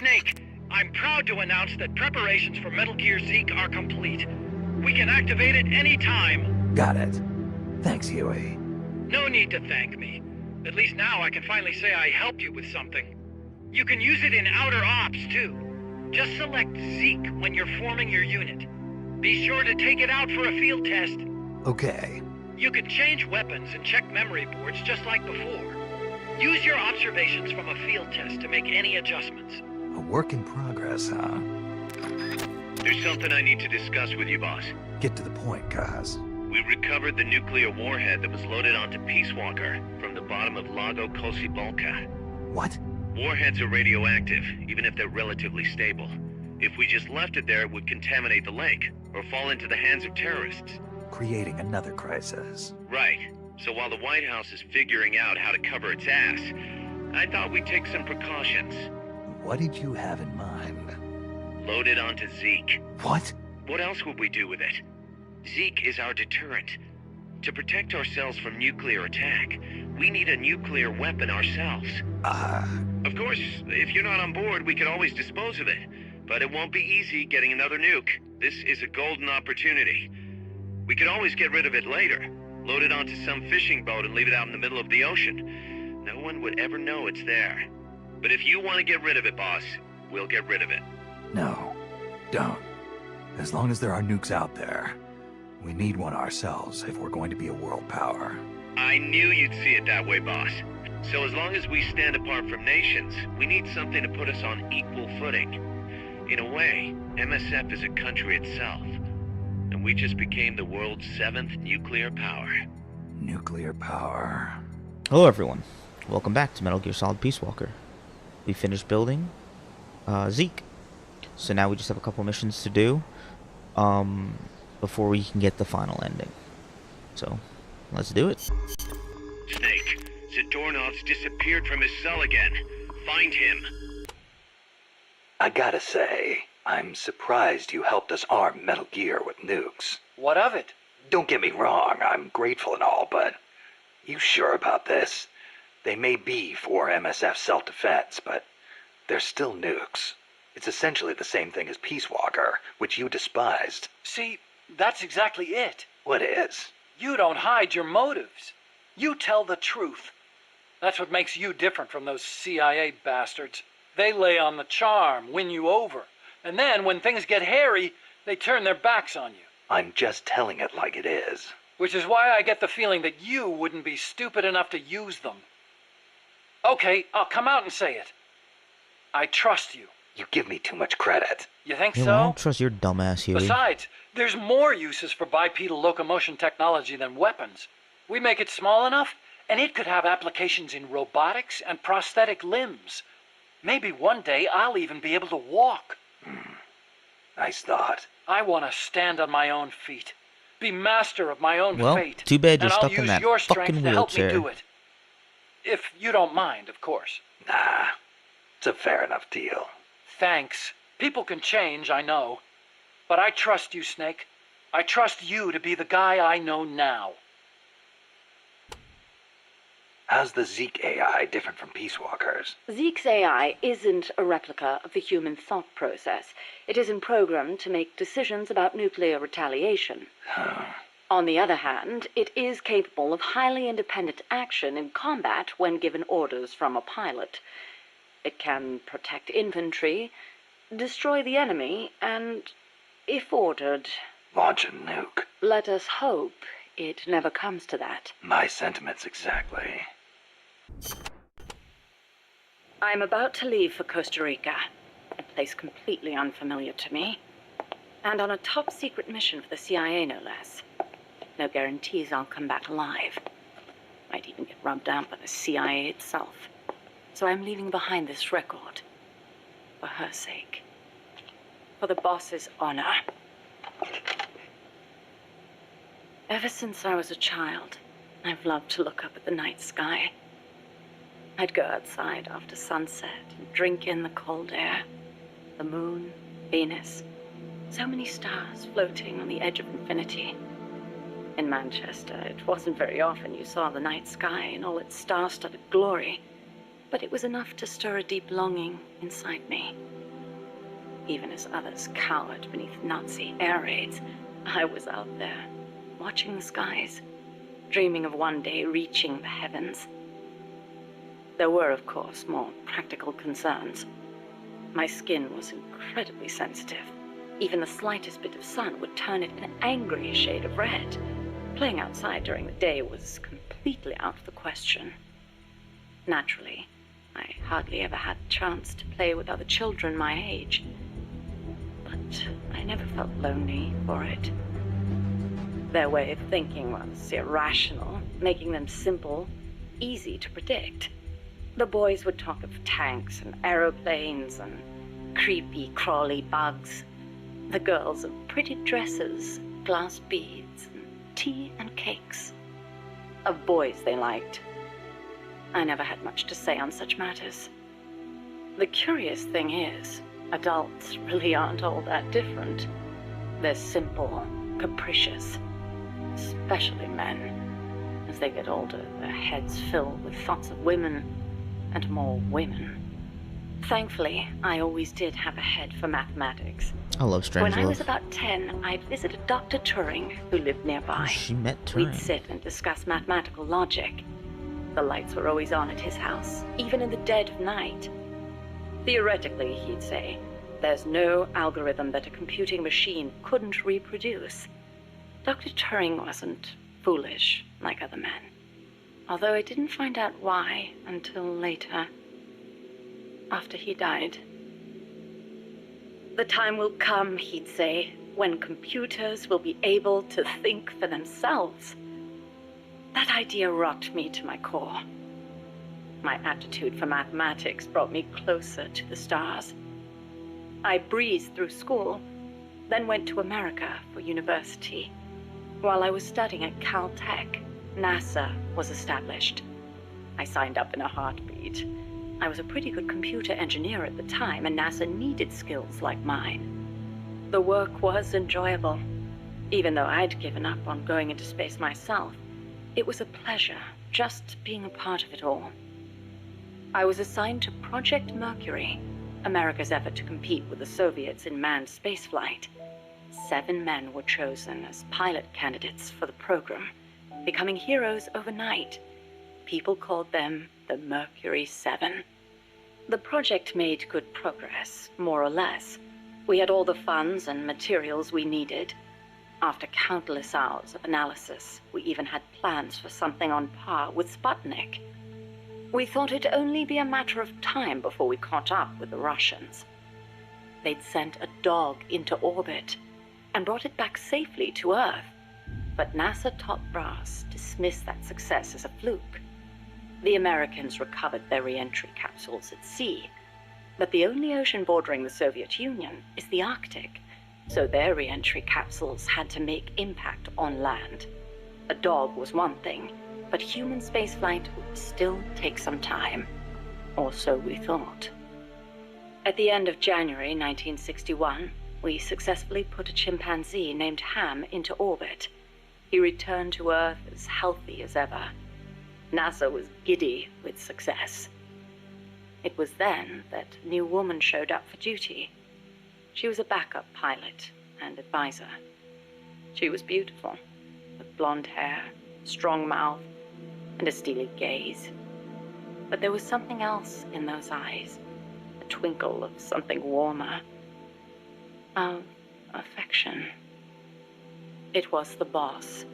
Snake, I'm proud to announce that preparations for Metal Gear Zeke are complete. We can activate it any time. Got it. Thanks, Huey. No need to thank me. At least now I can finally say I helped you with something. You can use it in outer ops, too. Just select Zeke when you're forming your unit. Be sure to take it out for a field test. Okay. You can change weapons and check memory boards just like before. Use your observations from a field test to make any adjustments. A work in progress, huh? There's something I need to discuss with you, boss. Get to the point, Kaz. We recovered the nuclear warhead that was loaded onto Peace Walker from the bottom of Lago Kosibolka. What? Warheads are radioactive, even if they're relatively stable. If we just left it there, it would contaminate the lake, or fall into the hands of terrorists. Creating another crisis. Right. So while the White House is figuring out how to cover its ass, I thought we'd take some precautions. What did you have in mind? Load it onto Zeke. What? What else would we do with it? Zeke is our deterrent. To protect ourselves from nuclear attack, we need a nuclear weapon ourselves. Of course, if you're not on board, we could always dispose of it. But it won't be easy getting another nuke. This is a golden opportunity. We could always get rid of it later. Load it onto some fishing boat and leave it out in the middle of the ocean. No one would ever know it's there. But if you want to get rid of it, boss, we'll get rid of it. No, don't. As long as there are nukes out there, we need one ourselves if we're going to be a world power. I knew you'd see it that way, boss. So as long as we stand apart from nations, we need something to put us on equal footing. In a way, MSF is a country itself. And we just became the world's 7th nuclear power. Nuclear power. Hello everyone, welcome back to Metal Gear Solid Peace Walker. We finished building Zeke. So now we just have a couple missions to do before we can get the final ending. So, let's do it. Snake, Zadornov's disappeared from his cell again. Find him. I gotta say, I'm surprised you helped us arm Metal Gear with nukes. What of it? Don't get me wrong, I'm grateful and all, but you sure about this? They may be for MSF self-defense, but they're still nukes. It's essentially the same thing as Peace Walker, which you despised. See, that's exactly it. What is? You don't hide your motives. You tell the truth. That's what makes you different from those CIA bastards. They lay on the charm, win you over. And then, when things get hairy, they turn their backs on you. I'm just telling it like it is. Which is why I get the feeling that you wouldn't be stupid enough to use them. Okay, I'll come out and say it. I trust you. You give me too much credit. You think Yeah, so? I don't trust your dumbass, Huey. Besides, there's more uses for bipedal locomotion technology than weapons. We make it small enough, and it could have applications in robotics and prosthetic limbs. Maybe one day I'll even be able to walk. Nice thought. I want to stand on my own feet, be master of my own Well, fate. too bad you're and stuck I'll in use that your strength fucking to help me wheelchair. do it. If you don't mind, of course. Nah, it's a fair enough deal. Thanks. People can change, I know. But I trust you, Snake. I trust you to be the guy I know now. How's the Zeke AI different from Peace Walker's? Zeke's AI isn't a replica of the human thought process. It isn't programmed to make decisions about nuclear retaliation. On the other hand, it is capable of highly independent action in combat when given orders from a pilot. It can protect infantry, destroy the enemy, and, if ordered... Launch a nuke. Let us hope it never comes to that. My sentiments exactly. I'm about to leave for Costa Rica, a place completely unfamiliar to me, and on a top-secret mission for the CIA, no less. No guarantees I'll come back alive. Might even get rubbed out by the CIA itself. So I'm leaving behind this record, for her sake. For the boss's honor. Ever since I was a child, I've loved to look up at the night sky. I'd go outside after sunset and drink in the cold air. The moon, Venus, so many stars floating on the edge of infinity. In Manchester, it wasn't very often you saw the night sky in all its star-studded glory. but it was enough to stir a deep longing inside me. Even as others cowered beneath Nazi air raids, I was out there, watching the skies, dreaming of one day reaching the heavens. There were, of course, more practical concerns. My skin was incredibly sensitive. Even the slightest bit of sun would turn it an angry shade of red. Playing outside during the day was completely out of the question. Naturally, I hardly ever had a chance to play with other children my age. But I never felt lonely for it. Their way of thinking was irrational, making them simple, easy to predict. The boys would talk of tanks and aeroplanes and creepy, crawly bugs. The girls of pretty dresses, glass beads, and tea and cakes. Of boys they liked. I never had much to say on such matters. The curious thing is, adults really aren't all that different. They're simple, capricious, especially men. As they get older, their heads fill with thoughts of women, and more women. Thankfully, I always did have a head for mathematics. I love Strange When I Love. was about 10, I'd visited Dr. Turing, who lived nearby. Oh, she met Turing. We'd sit and discuss mathematical logic. The lights were always on at his house, even in the dead of night. Theoretically, he'd say, there's no algorithm that a computing machine couldn't reproduce. Dr. Turing wasn't foolish like other men, although I didn't find out why until later, after he died. The time will come, he'd say, when computers will be able to think for themselves. That idea rocked me to my core. My aptitude for mathematics brought me closer to the stars. I breezed through school, then went to America for university. While I was studying at Caltech, NASA was established. I signed up in a heartbeat. I was a pretty good computer engineer at the time, and NASA needed skills like mine. The work was enjoyable. Even though I'd given up on going into space myself, it was a pleasure just being a part of it all. I was assigned to Project Mercury, America's effort to compete with the Soviets in manned spaceflight. 7 men were chosen as pilot candidates for the program, becoming heroes overnight. People called them the Mercury 7. The project made good progress, more or less. We had all the funds and materials we needed. After countless hours of analysis, we even had plans for something on par with Sputnik. We thought it'd only be a matter of time before we caught up with the Russians. They'd sent a dog into orbit and brought it back safely to Earth. But NASA top brass dismissed that success as a fluke. The Americans recovered their re-entry capsules at sea, but the only ocean bordering the Soviet Union is the Arctic, so their re-entry capsules had to make impact on land. A dog was one thing, but human spaceflight would still take some time, or so we thought. At the end of January 1961, we successfully put a chimpanzee named Ham into orbit. He returned to Earth as healthy as ever. NASA was giddy with success. It was then that a new woman showed up for duty. She was a backup pilot and advisor. She was beautiful, with blonde hair, strong mouth, and a steely gaze. But there was something else in those eyes, a twinkle of something warmer, of affection. It was the boss.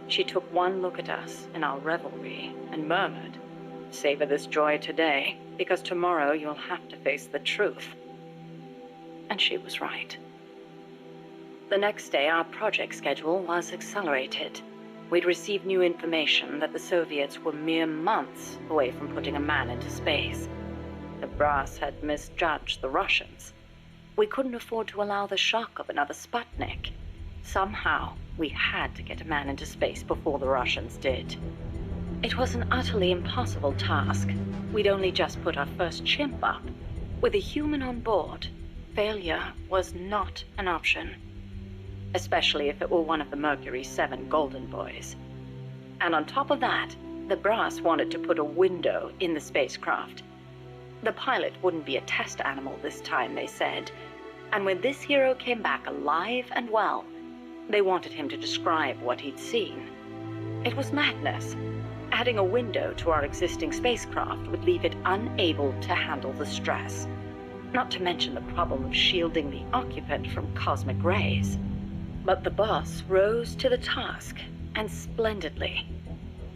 She took one look at us in our revelry and murmured, "Savor this joy today, because tomorrow you'll have to face the truth." And she was right. The next day, our project schedule was accelerated. We'd received new information that the Soviets were mere months away from putting a man into space. The brass had misjudged the Russians. We couldn't afford to allow the shock of another Sputnik. Somehow, we had to get a man into space before the Russians did. It was an utterly impossible task. We'd only just put our first chimp up. With a human on board, failure was not an option, especially if it were one of the Mercury 7 Golden Boys. And on top of that, The brass wanted to put a window in the spacecraft. The pilot wouldn't be a test animal this time, they said. And when this hero came back alive and well, they wanted him to describe what he'd seen. It was madness. Adding a window to our existing spacecraft would leave it unable to handle the stress. Not to mention the problem of shielding the occupant from cosmic rays. But the boss rose to the task, and splendidly.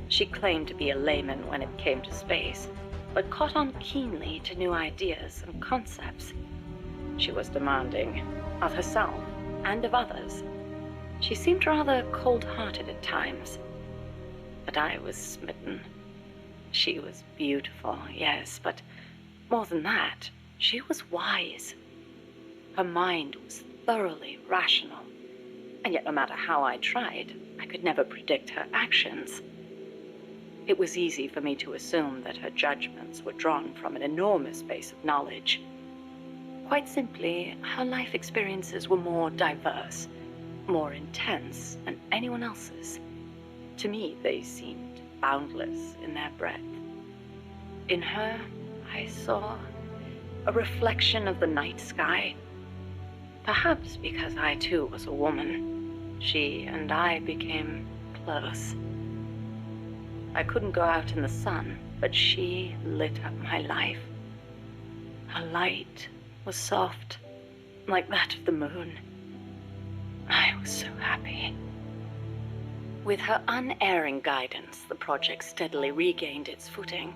She claimed to be a layman when it came to space, but caught on keenly to new ideas and concepts. She was demanding, of herself and of others. She seemed rather cold-hearted at times. But I was smitten. She was beautiful, yes, but more than that, she was wise. Her mind was thoroughly rational, and yet no matter how I tried, I could never predict her actions. It was easy for me to assume that her judgments were drawn from an enormous base of knowledge. Quite simply, her life experiences were more diverse, more intense than anyone else's. To me, they seemed boundless in their breadth. In her, I saw a reflection of the night sky. Perhaps because I too was a woman, she and I became close. I couldn't go out in the sun, but she lit up my life. Her light was soft, like that of the moon. I was so happy. With her unerring guidance, the project steadily regained its footing.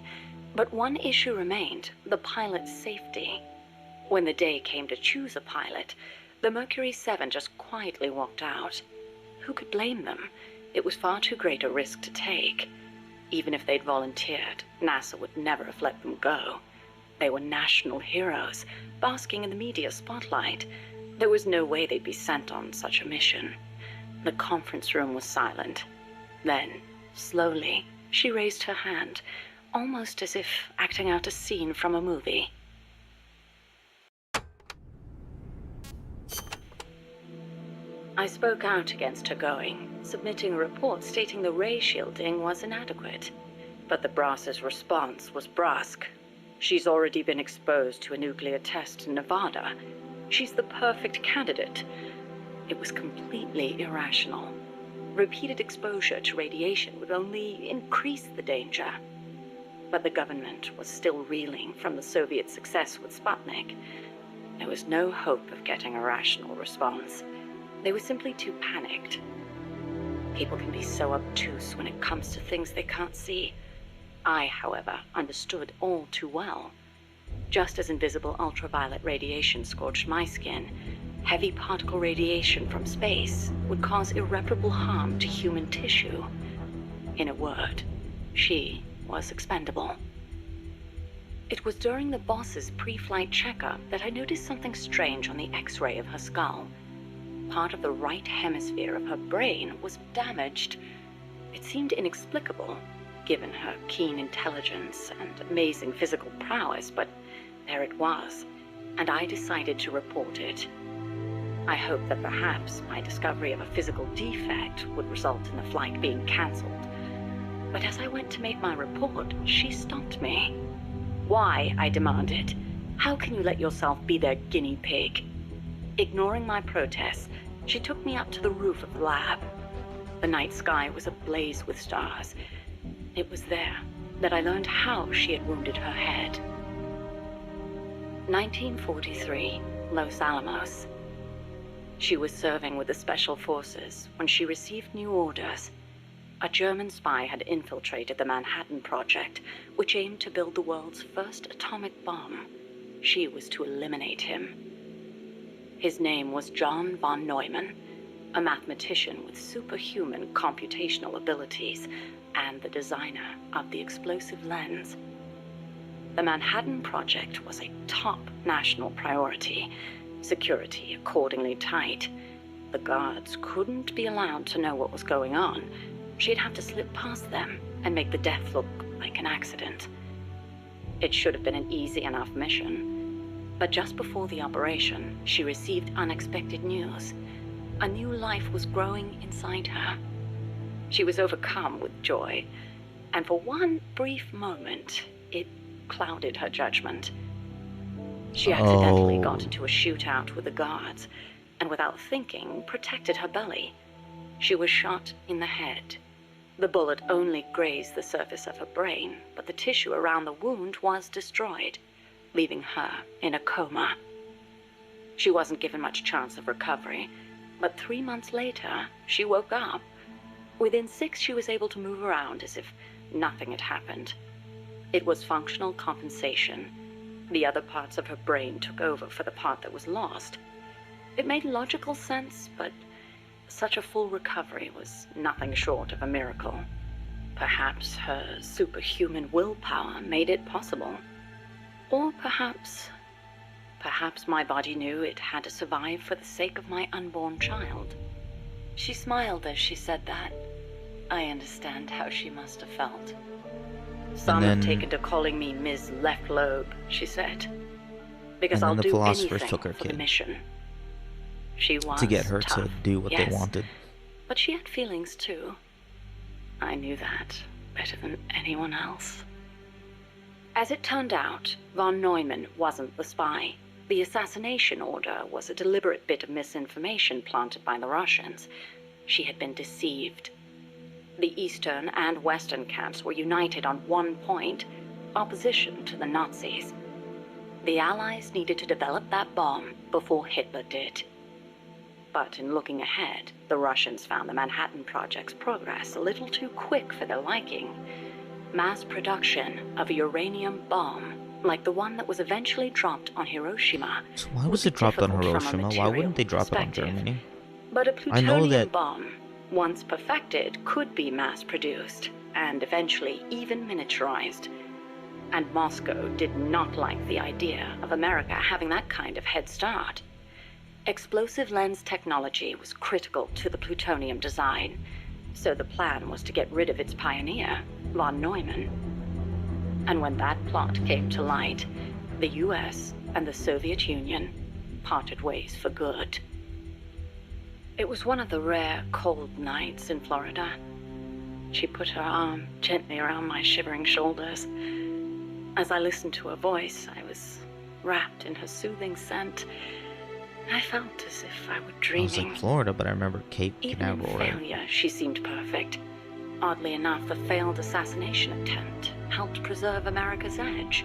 But one issue remained, the pilot's safety. When the day came to choose a pilot, the Mercury 7 just quietly walked out. Who could blame them? It was far too great a risk to take. Even if they'd volunteered, NASA would never have let them go. They were national heroes, basking in the media spotlight. There was no way they'd be sent on such a mission. The conference room was silent. Then, slowly, she raised her hand, almost as if acting out a scene from a movie. I spoke out against her going, submitting a report stating the ray shielding was inadequate. But the brass's response was brusque. She's already been exposed to a nuclear test in Nevada. She's the perfect candidate. It was completely irrational. Repeated exposure to radiation would only increase the danger. But the government was still reeling from the Soviet success with Sputnik. There was no hope of getting a rational response. They were simply too panicked. People can be so obtuse when it comes to things they can't see. I, however, understood all too well. Just as invisible ultraviolet radiation scorched my skin, heavy particle radiation from space would cause irreparable harm to human tissue. In a word, she was expendable. It was during the boss's pre-flight checkup that I noticed something strange on the X-ray of her skull. Part of the right hemisphere of her brain was damaged. It seemed inexplicable, given her keen intelligence and amazing physical prowess, but there it was, and I decided to report it. I hoped that perhaps my discovery of a physical defect would result in the flight being cancelled. But as I went to make my report, she stopped me. "Why?" I demanded. "How can you let yourself be their guinea pig?" Ignoring my protests, she took me up to the roof of the lab. The night sky was ablaze with stars. It was there that I learned how she had wounded her head. 1943, Los Alamos. She was serving with the Special Forces when she received new orders. A German spy had infiltrated the Manhattan Project, which aimed to build the world's first atomic bomb. She was to eliminate him. His name was John von Neumann, a mathematician with superhuman computational abilities and the designer of the explosive lens. The Manhattan Project was a top national priority, security accordingly tight. The guards couldn't be allowed to know what was going on. She'd have to slip past them and make the death look like an accident. It should have been an easy enough mission. But just before the operation, she received unexpected news. A new life was growing inside her. She was overcome with joy, and for one brief moment, it clouded her judgment. She accidentally got into a shootout with the guards, and without thinking, protected her belly. She was shot in the head. The bullet only grazed the surface of her brain, but the tissue around the wound was destroyed, leaving her in a coma. She wasn't given much chance of recovery, but 3 months later, she woke up. Within 6, she was able to move around as if nothing had happened. It was functional compensation. The other parts of her brain took over for the part that was lost. It made logical sense, but such a full recovery was nothing short of a miracle. Perhaps her superhuman willpower made it possible. Or perhaps my body knew it had to survive for the sake of my unborn child. She smiled as she said that. I understand how she must have felt. Some have taken to calling me Ms. Left Lobe, she said. Because I'll do anything for the mission. She was to get her tough, to do what yes, they wanted. but she had feelings too. I knew that better than anyone else. As it turned out, von Neumann wasn't the spy. The assassination order was a deliberate bit of misinformation planted by the Russians. She had been deceived. The Eastern and Western camps were united on one point: opposition to the Nazis. The Allies needed to develop that bomb before Hitler did. But in looking ahead, the Russians found the Manhattan Project's progress a little too quick for their liking. Mass production of a uranium bomb, like the one that was eventually dropped on Hiroshima. So why was it dropped on Hiroshima? Why wouldn't they drop it on Germany? But a plutonium bomb, once perfected, could be mass-produced, and eventually even miniaturized. And Moscow did not like the idea of America having that kind of head start. Explosive lens technology was critical to the plutonium design, so the plan was to get rid of its pioneer, von Neumann. And when that plot came to light, the US and the Soviet Union parted ways for good. It was one of the rare cold nights in Florida. She put her arm gently around my shivering shoulders. As I listened to her voice, I was wrapped in her soothing scent. I felt as if I were dreaming. I was like Florida, but I remember Cape Canaveral. Even in failure, she seemed perfect. Oddly enough, the failed assassination attempt helped preserve America's edge.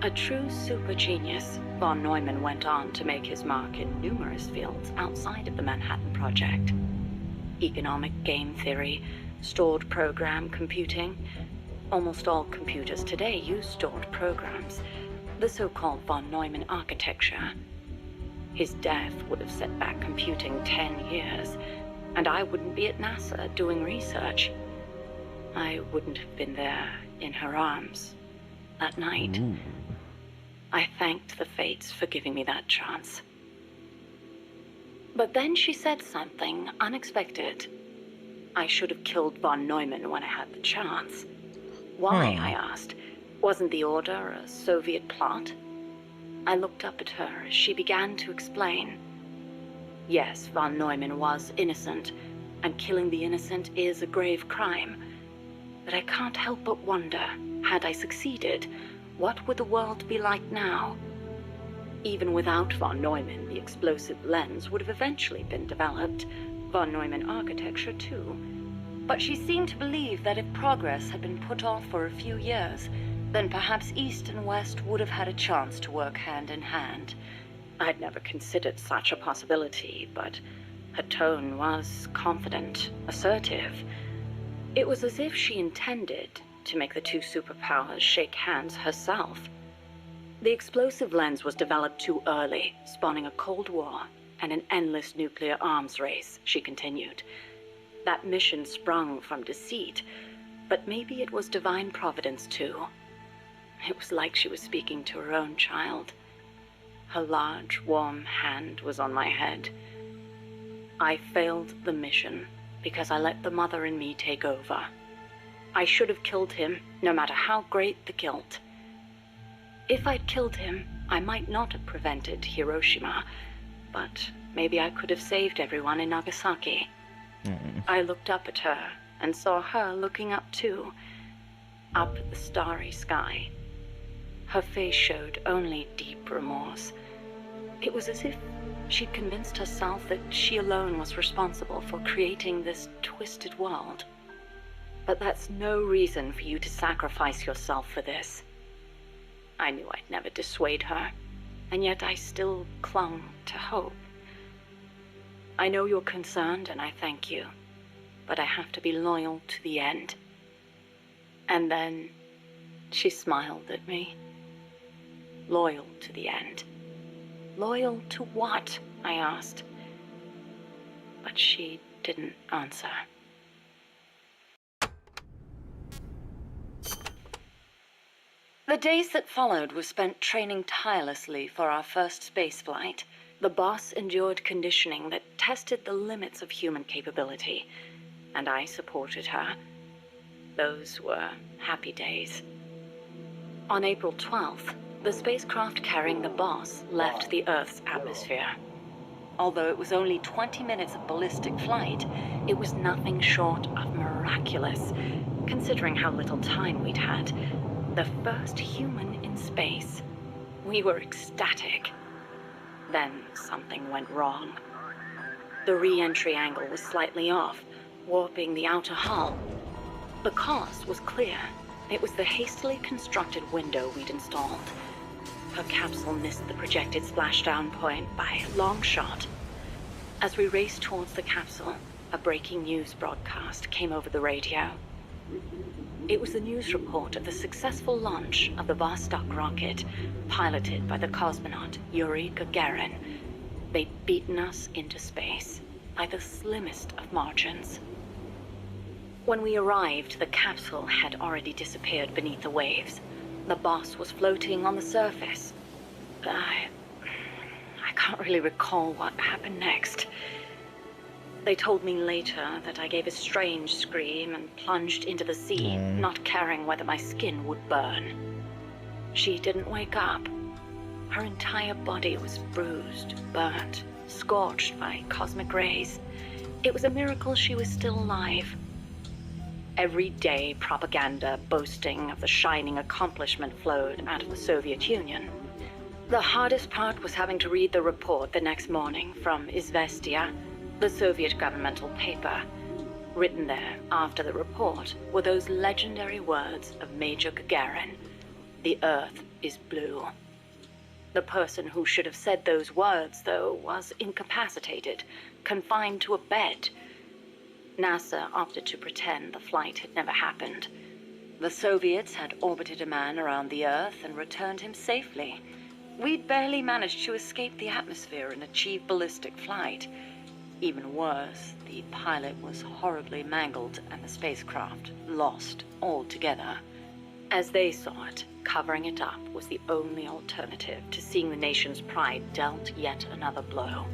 A true super genius, von Neumann went on to make his mark in numerous fields outside of the Manhattan Project. Economic game theory, stored program computing. Almost all computers today use stored programs, the so-called von Neumann architecture. His death would have set back computing 10 years, and I wouldn't be at NASA doing research. I wouldn't have been there in her arms that night. Ooh. I thanked the fates for giving me that chance. But then she said something unexpected. I should have killed von Neumann when I had the chance. Why, I asked. Wasn't the order a Soviet plot? I looked up at her as she began to explain. Yes, von Neumann was innocent, and killing the innocent is a grave crime. But I can't help but wonder, had I succeeded, what would the world be like now? Even without von Neumann, the explosive lens would have eventually been developed, von Neumann architecture too. But she seemed to believe that if progress had been put off for a few years, then perhaps East and West would have had a chance to work hand in hand. I'd never considered such a possibility, but her tone was confident, assertive. It was as if she intended to make the two superpowers shake hands herself. The explosive lens was developed too early, spawning a Cold War and an endless nuclear arms race, she continued. That mission sprung from deceit, but maybe it was divine providence too. It was like she was speaking to her own child. Her large, warm hand was on my head. I failed the mission because I let the mother in me take over. I should have killed him, no matter how great the guilt. If I'd killed him, I might not have prevented Hiroshima, but maybe I could have saved everyone in Nagasaki. I looked up at her and saw her looking up too. up at the starry sky. Her face showed only deep remorse. It was as if she'd convinced herself that she alone was responsible for creating this twisted world. But that's no reason for you to sacrifice yourself for this. I knew I'd never dissuade her, and yet I still clung to hope. I know you're concerned, and I thank you, but I have to be loyal to the end. And then she smiled at me. Loyal to the end. Loyal to what? I asked. But she didn't answer. The days that followed were spent training tirelessly for our first space flight. The boss endured conditioning that tested the limits of human capability, and I supported her. Those were happy days. On April 12th, the spacecraft carrying the boss left the Earth's atmosphere. Although it was only 20 minutes of ballistic flight, it was nothing short of miraculous, considering how little time we'd had. The first human in space. We were ecstatic. Then something went wrong. The re-entry angle was slightly off, warping the outer hull. The cause was clear. It was the hastily constructed window we'd installed. Her capsule missed the projected splashdown point by a long shot. As we raced towards the capsule, a breaking news broadcast came over the radio. It was the news report of the successful launch of the Vostok rocket, piloted by the cosmonaut Yuri Gagarin. They'd beaten us into space by the slimmest of margins. When we arrived, the capsule had already disappeared beneath the waves. The boss was floating on the surface. I can't really recall what happened next. They told me later that I gave a strange scream and plunged into the sea, not caring whether my skin would burn. She didn't wake up. Her entire body was bruised, burnt, scorched by cosmic rays. It was a miracle she was still alive. Every day, propaganda boasting of the shining accomplishment flowed out of the Soviet Union. The hardest part was having to read the report the next morning from Izvestia, the Soviet governmental paper. Written there after the report were those legendary words of Major Gagarin: "The Earth is blue." The person who should have said those words, though, was incapacitated, confined to a bed. NASA opted to pretend the flight had never happened. The Soviets had orbited a man around the Earth and returned him safely. We'd barely managed to escape the atmosphere and achieve ballistic flight. Even worse, the pilot was horribly mangled and the spacecraft lost altogether. As they saw it, covering it up was the only alternative to seeing the nation's pride dealt yet another blow.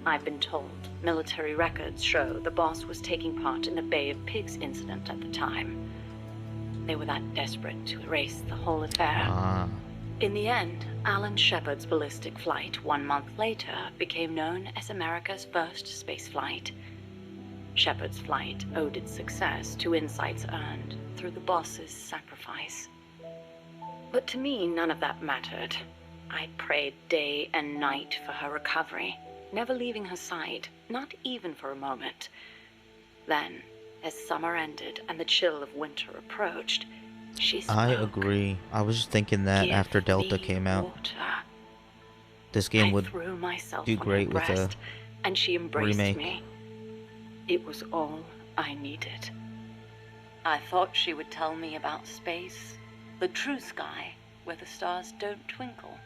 I've been told military records show the boss was taking part in the Bay of Pigs incident at the time. They were that desperate to erase the whole affair. In the end, Alan Shepard's ballistic flight 1 month later became known as America's first spaceflight. Shepard's flight owed its success to insights earned through the boss's sacrifice. But to me, none of that mattered. I prayed day and night for her recovery, never leaving her side, not even for a moment. Then, as summer ended and the chill of winter approached, she spoke. I agree. I was just thinking that after Delta came out, this game would do great with a and she embraced remake. me. It was all I needed. I thought she would tell me about space, the true sky, where the stars don't twinkle.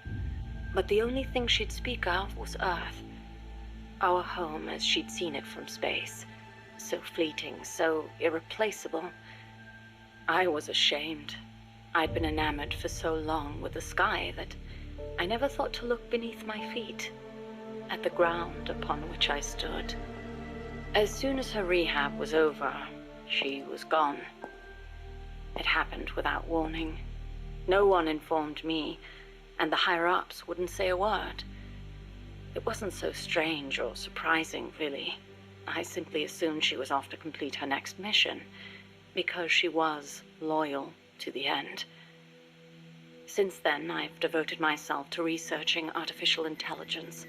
But the only thing she'd speak of was Earth, our home as she'd seen it from space. So fleeting, so irreplaceable. I was ashamed. I'd been enamored for so long with the sky that I never thought to look beneath my feet, at the ground upon which I stood. As soon as her rehab was over, she was gone. It happened without warning. No one informed me, and the higher-ups wouldn't say a word. It wasn't so strange or surprising, really. I simply assumed she was off to complete her next mission. because she was loyal to the end. Since then, I've devoted myself to researching artificial intelligence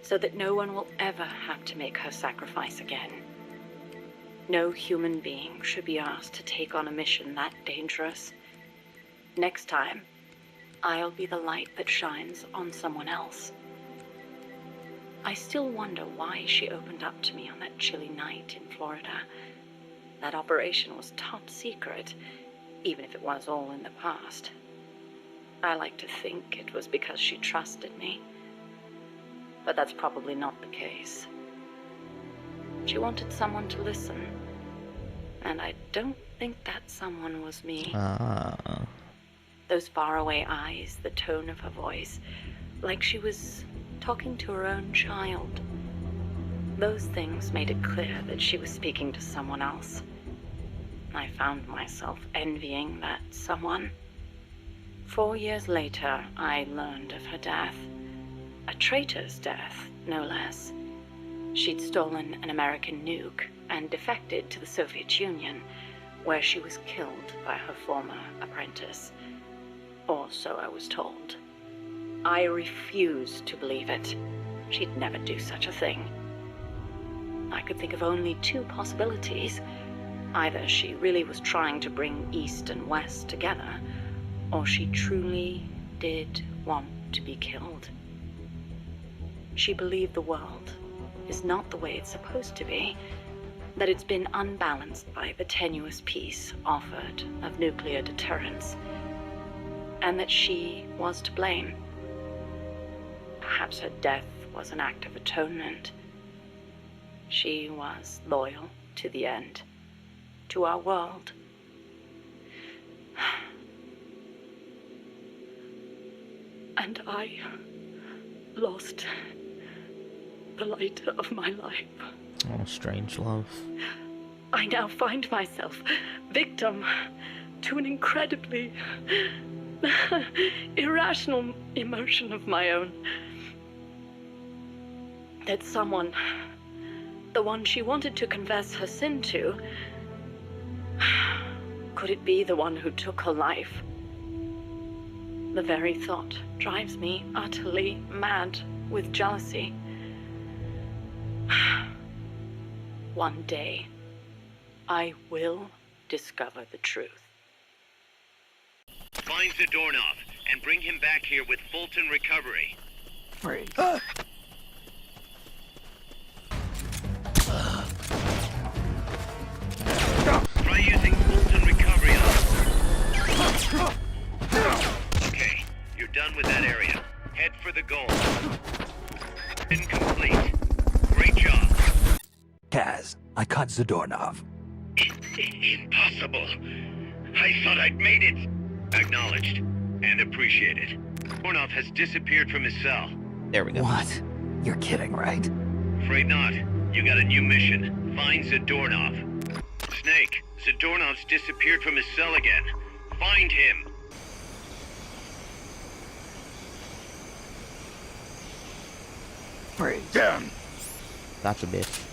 so that no one will ever have to make her sacrifice again. No human being should be asked to take on a mission that dangerous. Next time, I'll be the light that shines on someone else. I still wonder why she opened up to me on that chilly night in Florida. That operation was top secret, even if it was all in the past. I like to think it was because she trusted me. But that's probably not the case. She wanted someone to listen. And I don't think that someone was me. Those faraway eyes, the tone of her voice, like she was talking to her own child. Those things made it clear that she was speaking to someone else. I found myself envying that someone. 4 years later, I learned of her death. A traitor's death, no less. She'd stolen an American nuke and defected to the Soviet Union, where she was killed by her former apprentice. Or so I was told. I refused to believe it. She'd never do such a thing. I could think of only 2 possibilities. Either she really was trying to bring East and West together, or she truly did want to be killed. She believed the world is not the way it's supposed to be, that it's been unbalanced by the tenuous peace offered of nuclear deterrence, and that she was to blame. Perhaps her death was an act of atonement. She was loyal to the end, to our world. And I lost the light of my life. Oh, strange love. I now find myself victim to an incredibly irrational emotion of my own. That someone, the one she wanted to confess her sin to, could it be the one who took her life? The very thought drives me utterly mad with jealousy. One day, I will discover the truth. Find Zadornov and bring him back here with Fulton Recovery. Freeze. Try using Fulton Recovery on him. Okay, you're done with that area. Head for the goal. Incomplete. Great job. Kaz, I caught Zadornov. Impossible. I thought I'd made it. Acknowledged and appreciated. Zadornov has disappeared from his cell. There we go. What? You're kidding, right? Afraid not. You got a new mission. Find Zadornov. Snake, Zadornov's disappeared from his cell again. Find him. Freeze. Down. Gotcha, bitch.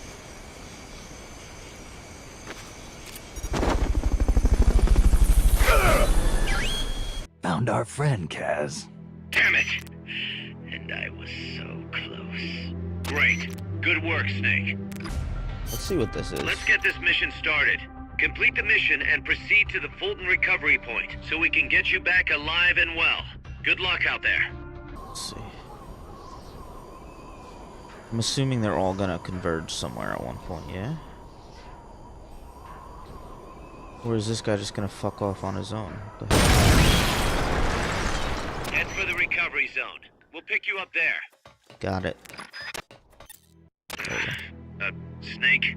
Found our friend, Kaz. Damn it! And I was so close. Great. Good work, Snake. Let's see what this is. Let's get this mission started. Complete the mission and proceed to the Fulton Recovery Point so we can get you back alive and well. Good luck out there. Let's see. I'm assuming they're all gonna converge somewhere at one point, yeah? Or is this guy just gonna fuck off on his own? What the hell? Head for the recovery zone. We'll pick you up there. Got it. Snake?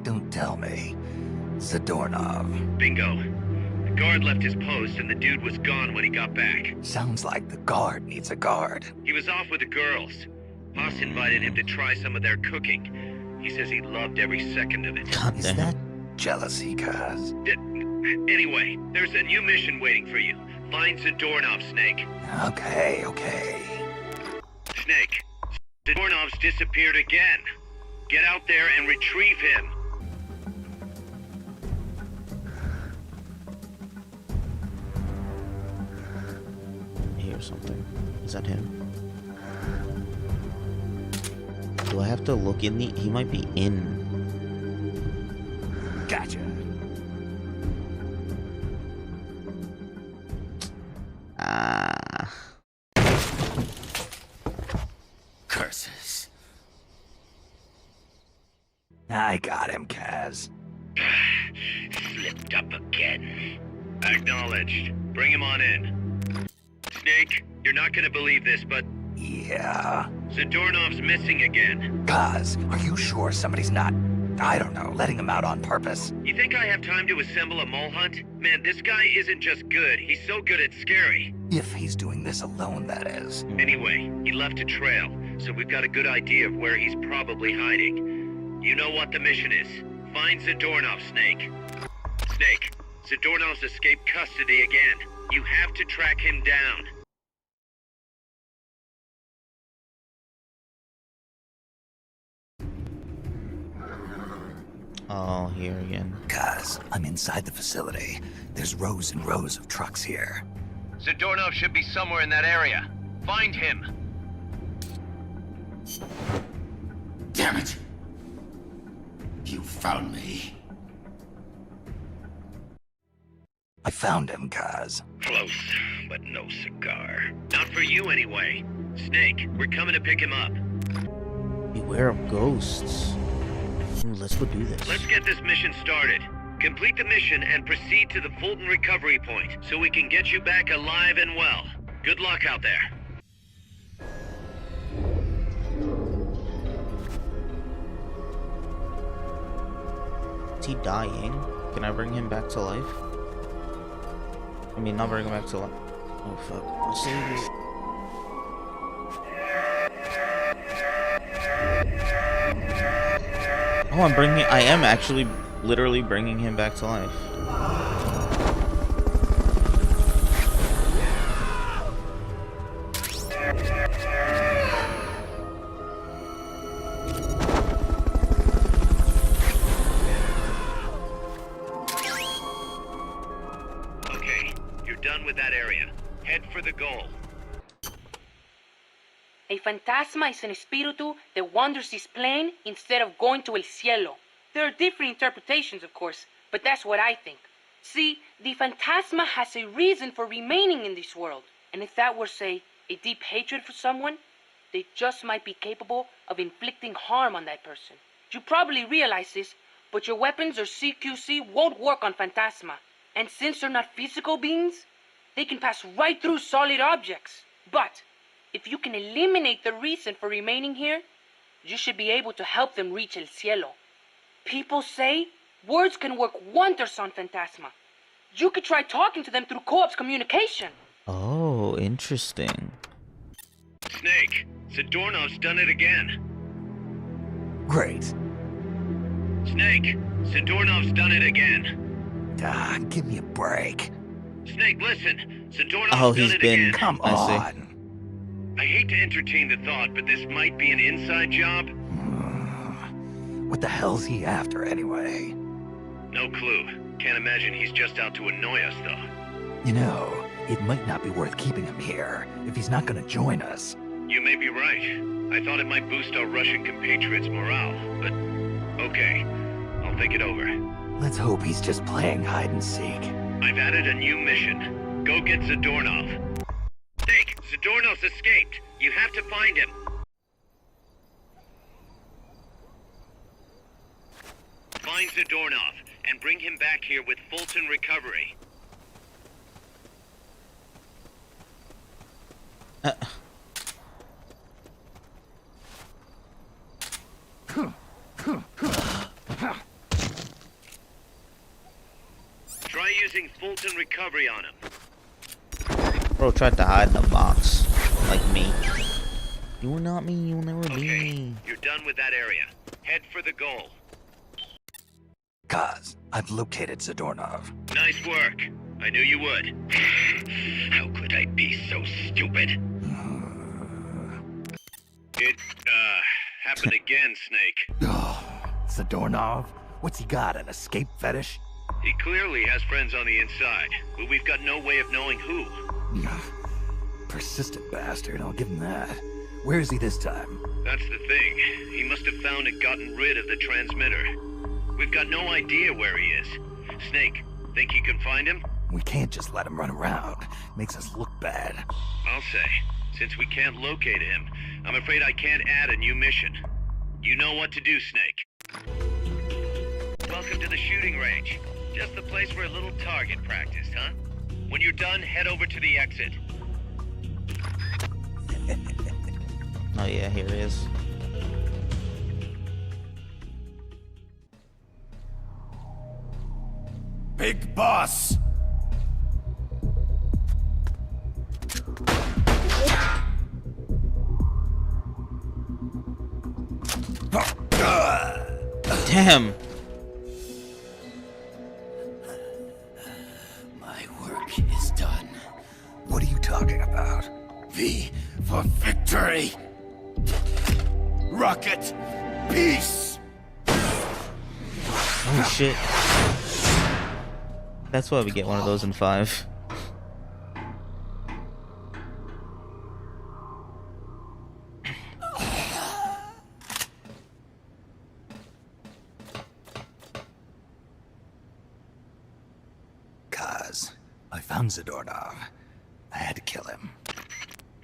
Don't tell me. Zadornov. Bingo. The guard left his post and the dude was gone when he got back. Sounds like the guard needs a guard. He was off with the girls. Boss invited him to try some of their cooking. He says he loved every second of it. God Is damn. that jealousy, Kaz? Anyway, there's a new mission waiting for you. Find Zadornov, Snake. Okay. Snake, Zadornov's disappeared again. Get out there and retrieve him. something. Is that him? Do I have to look in the... He might be in. Gotcha. Curses. I got him, Kaz. Slipped up again. Acknowledged. Bring him on in. Snake, you're not gonna believe this, but Yeah. Zadornov's missing again. Kaz, are you sure somebody's not, I don't know, letting him out on purpose? You think I have time to assemble a mole hunt? Man, this guy isn't just good, he's so good it's scary. If he's doing this alone, that is. Anyway, he left a trail, so we've got a good idea of where he's probably hiding. You know what the mission is. Find Zadornov, Snake. Snake, Zadornov's escaped custody again. You have to track him down. Oh, here again. Kaz, I'm inside the facility. There's rows and rows of trucks here. Zadornov should be somewhere in that area. Find him. Damn it! You found me. I found him, Kaz. Close, but no cigar. Not for you anyway. Snake, we're coming to pick him up. Beware of ghosts. Let's go do this. Let's get this mission started. Complete the mission and proceed to the Fulton recovery point so we can get you back alive and well. Good luck out there. Is he dying? Can I bring him back to life? I mean, not bring him back to life. Oh, fuck. What's this? Oh, I am actually literally bringing him back to life. Okay, you're done with that area. Head for the goal. A fantasma is an espíritu that wanders this plane instead of going to el cielo. There are different interpretations, of course, but that's what I think. See, the fantasma has a reason for remaining in this world, and if that were, say, a deep hatred for someone, they just might be capable of inflicting harm on that person. You probably realize this, but your weapons or CQC won't work on fantasma, and since they're not physical beings, they can pass right through solid objects. But if you can eliminate the reason for remaining here, you should be able to help them reach el cielo. People say words can work wonders on Fantasma. You could try talking to them through co-op's communication. Oh, interesting. Snake, Zadornov's done it again. Great. Snake, Zadornov's done it again. Ah, give me a break. Snake, listen. Zadornov's Oh, done he's it been... again. Come I see. on. I hate to entertain the thought, but this might be an inside job. What the hell's he after, anyway? No clue. Can't imagine he's just out to annoy us, though. You know, it might not be worth keeping him here if he's not gonna join us. You may be right. I thought it might boost our Russian compatriots' morale, but okay. I'll think it over. Let's hope he's just playing hide and seek. I've added a new mission. Go get Zadornov. Snake, Zadornov's escaped. You have to find him. Find Zadornov and bring him back here with Fulton recovery. Try using Fulton recovery on him. Bro tried to hide in a box. Like me. You're not me, you'll never be Okay, me. you're done with that area. Head for the goal. Kaz, I've located Zadornov. Nice work. I knew you would. How could I be so stupid? It, happened again, Snake. Oh, Zadornov? What's he got, an escape fetish? He clearly has friends on the inside, but we've got no way of knowing who. Persistent bastard, I'll give him that. Where is he this time? That's the thing. He must have found and gotten rid of the transmitter. We've got no idea where he is. Snake, think you can find him? We can't just let him run around. Makes us look bad. I'll say. Since we can't locate him, I'm afraid I can't add a new mission. You know what to do, Snake. Welcome to the shooting range. Just the place for a little target practice, huh? When you're done, head over to the exit. Oh yeah, here it is. Big boss! Damn! My work is done. What are you talking about? V for victory! Rocket! Peace! Oh shit. That's why we get one of those in 5. Kaz, I found Zadornov. I had to kill him.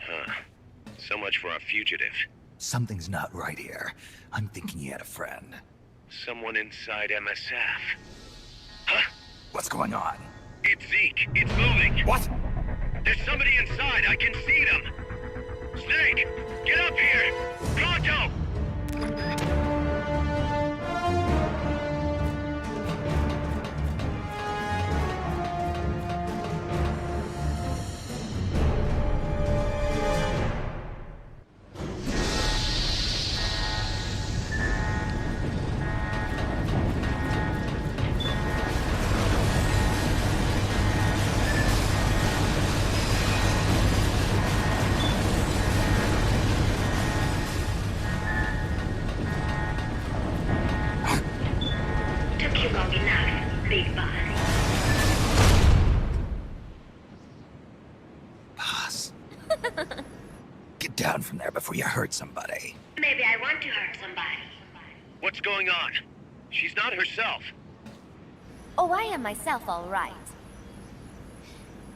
Huh. So much for our fugitive. Something's not right here. I'm thinking he had a friend. Someone inside MSF. Huh? What's going on? It's Zeke. It's moving. What? There's somebody inside. I can see them. Snake, get up here. Pronto. Boss. Get down from there before you hurt somebody. Maybe I want to hurt somebody. What's going on? She's not herself. Oh, I am myself, all right.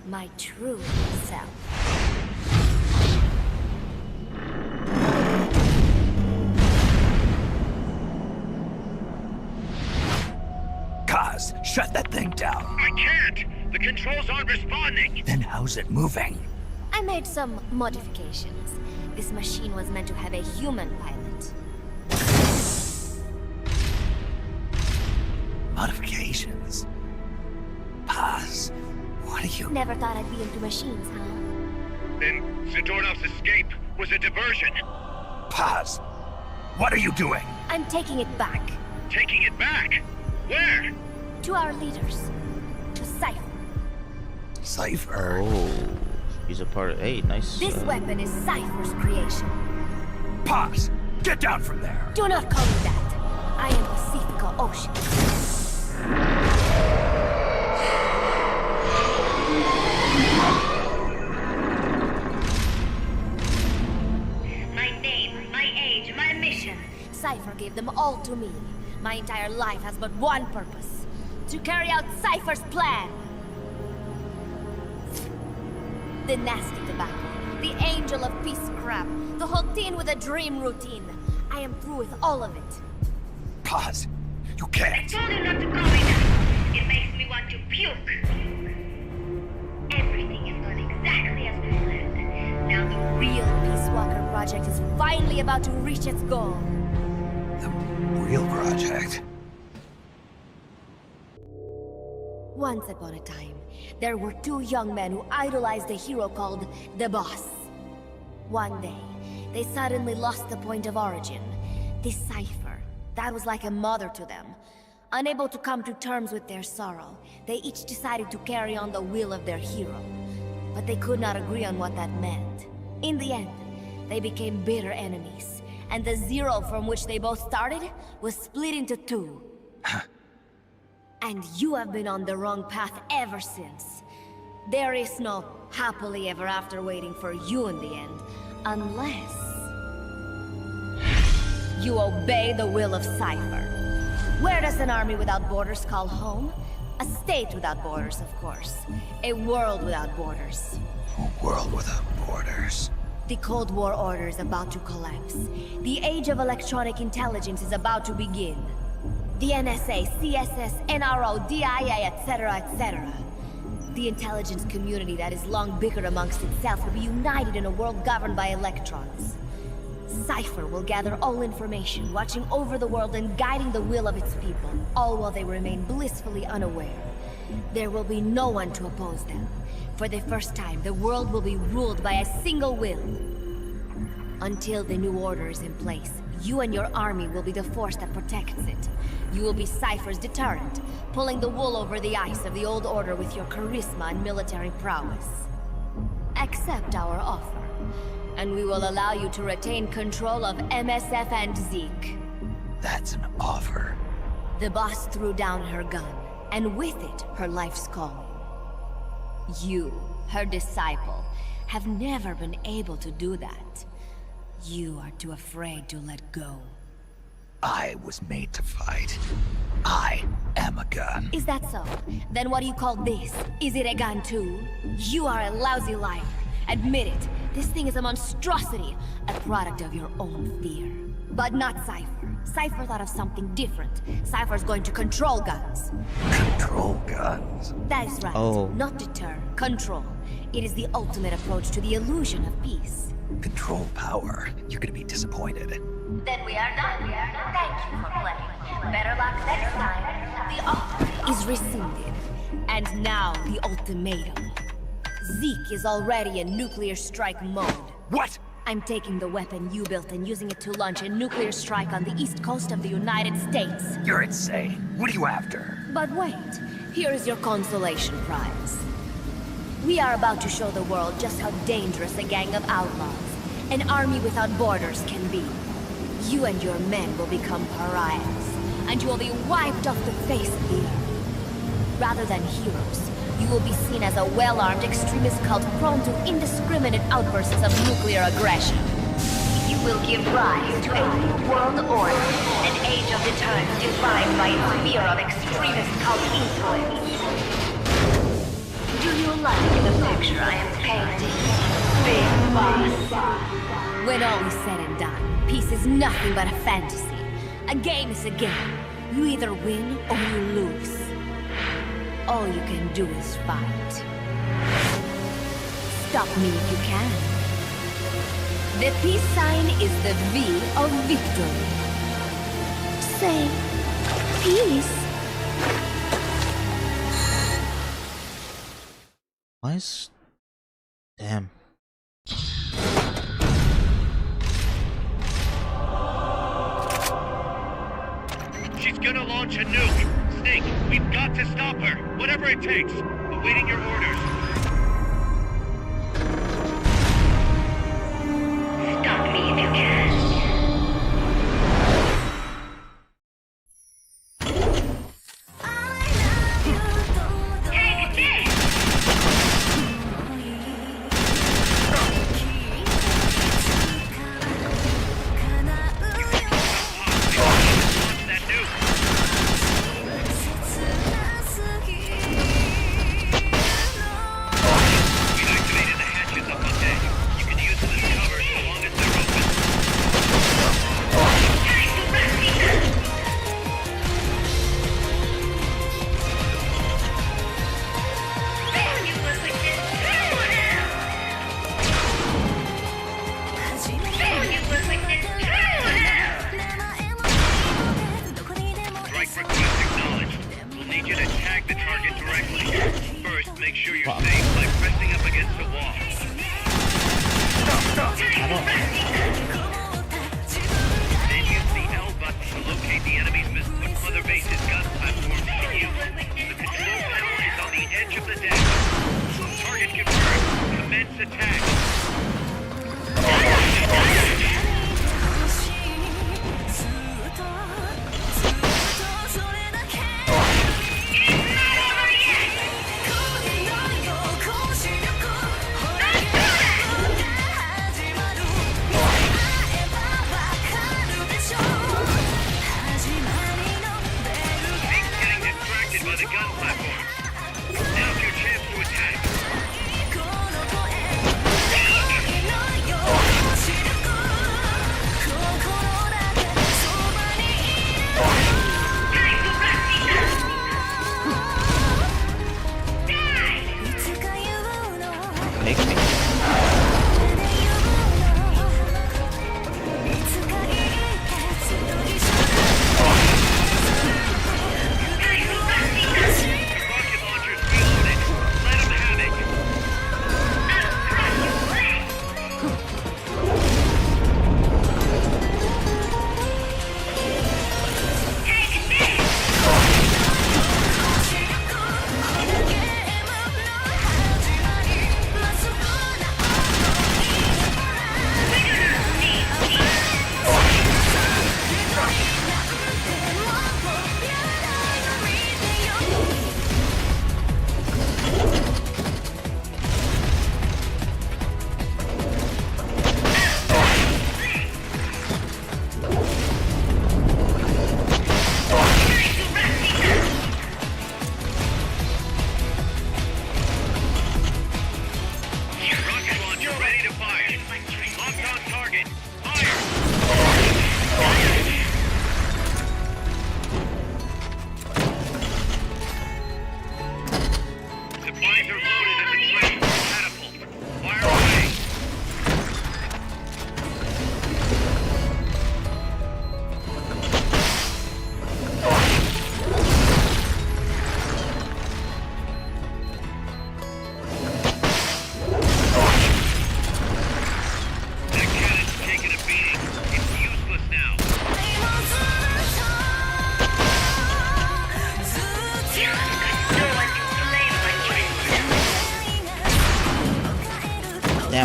My true self. Kaz, shut that thing down. I can't. The controls aren't responding. Then how's it moving? I made some modifications. This machine was meant to have a human pilot. Modifications? Kaz, what are you... Never thought I'd be into machines, huh? Then Zadornov's escape was a diversion. Kaz, what are you doing? I'm taking it back. Taking it back? Where? To our leaders. To Cypher. Cypher? Oh, he's a part of. Hey, nice. This weapon is Cypher's creation. Paz, get down from there. Do not call me that. I am Pacifica Ocean. My name, my age, my mission. Cypher gave them all to me. My entire life has but one purpose. To carry out Cypher's plan. The nasty tobacco. The angel of peace crap. The whole thing with a dream routine. I am through with all of it. Paz, you can't. I told you not to call me that. It makes me want to puke. Everything is going exactly as we planned. Now the real Peace Walker project is finally about to reach its goal. The real project? Once upon a time, there were two young men who idolized a hero called the Boss. One day, they suddenly lost the point of origin. This Cypher, that was like a mother to them. Unable to come to terms with their sorrow, they each decided to carry on the will of their hero. But they could not agree on what that meant. In the end, they became bitter enemies, and the zero from which they both started was split into two. And you have been on the wrong path ever since. There is no happily ever after waiting for you in the end. Unless you obey the will of Cypher. Where does an army without borders call home? A state without borders, of course. A world without borders. A world without borders. The Cold War order is about to collapse. The age of electronic intelligence is about to begin. The NSA, CSS, NRO, DIA, etc., etc. The intelligence community that has long bickered amongst itself will be united in a world governed by electrons. Cypher will gather all information, watching over the world and guiding the will of its people, all while they remain blissfully unaware. There will be no one to oppose them. For the first time, the world will be ruled by a single will. Until the new order is in place, you and your army will be the force that protects it. You will be Cypher's deterrent, pulling the wool over the eyes of the old order with your charisma and military prowess. Accept our offer, and we will allow you to retain control of MSF and Zeke. That's an offer. The boss threw down her gun, and with it, her life's calling. You, her disciple, have never been able to do that. You are too afraid to let go. I was made to fight. I am a gun. Is that so? Then what do you call this? Is it a gun too? You are a lousy liar. Admit it. This thing is a monstrosity, a product of your own fear. But not Cypher. Cypher thought of something different. Cypher's going to control guns. Control guns? That is right. Oh. Not deter, control. It is the ultimate approach to the illusion of peace. Control power. You're gonna be disappointed. Then we are done. Thank you for playing. Better luck next time. The offer is rescinded. And now the ultimatum. Zeke is already in nuclear strike mode. What? I'm taking the weapon you built and using it to launch a nuclear strike on the east coast of the United States. You're insane. What are you after? But wait, here is your consolation prize. We are about to show the world just how dangerous a gang of outlaws, an army without borders can be. You and your men will become pariahs, and you will be wiped off the face of the earth. Rather than heroes, you will be seen as a well-armed extremist cult prone to indiscriminate outbursts of nuclear aggression. You will give rise to a new world order, an age of deterrence defined by its fear of extremist cult influence. Do you like the picture I am painting, Big Boss? When all is said and done, peace is nothing but a fantasy. A game is a game. You either win or you lose. All you can do is fight. Stop me if you can. The peace sign is the V of victory. Say, peace. Why is... Damn. She's gonna launch a nuke. Snake, we've got to stop her. Whatever it takes. Awaiting your orders. Stop me if you can.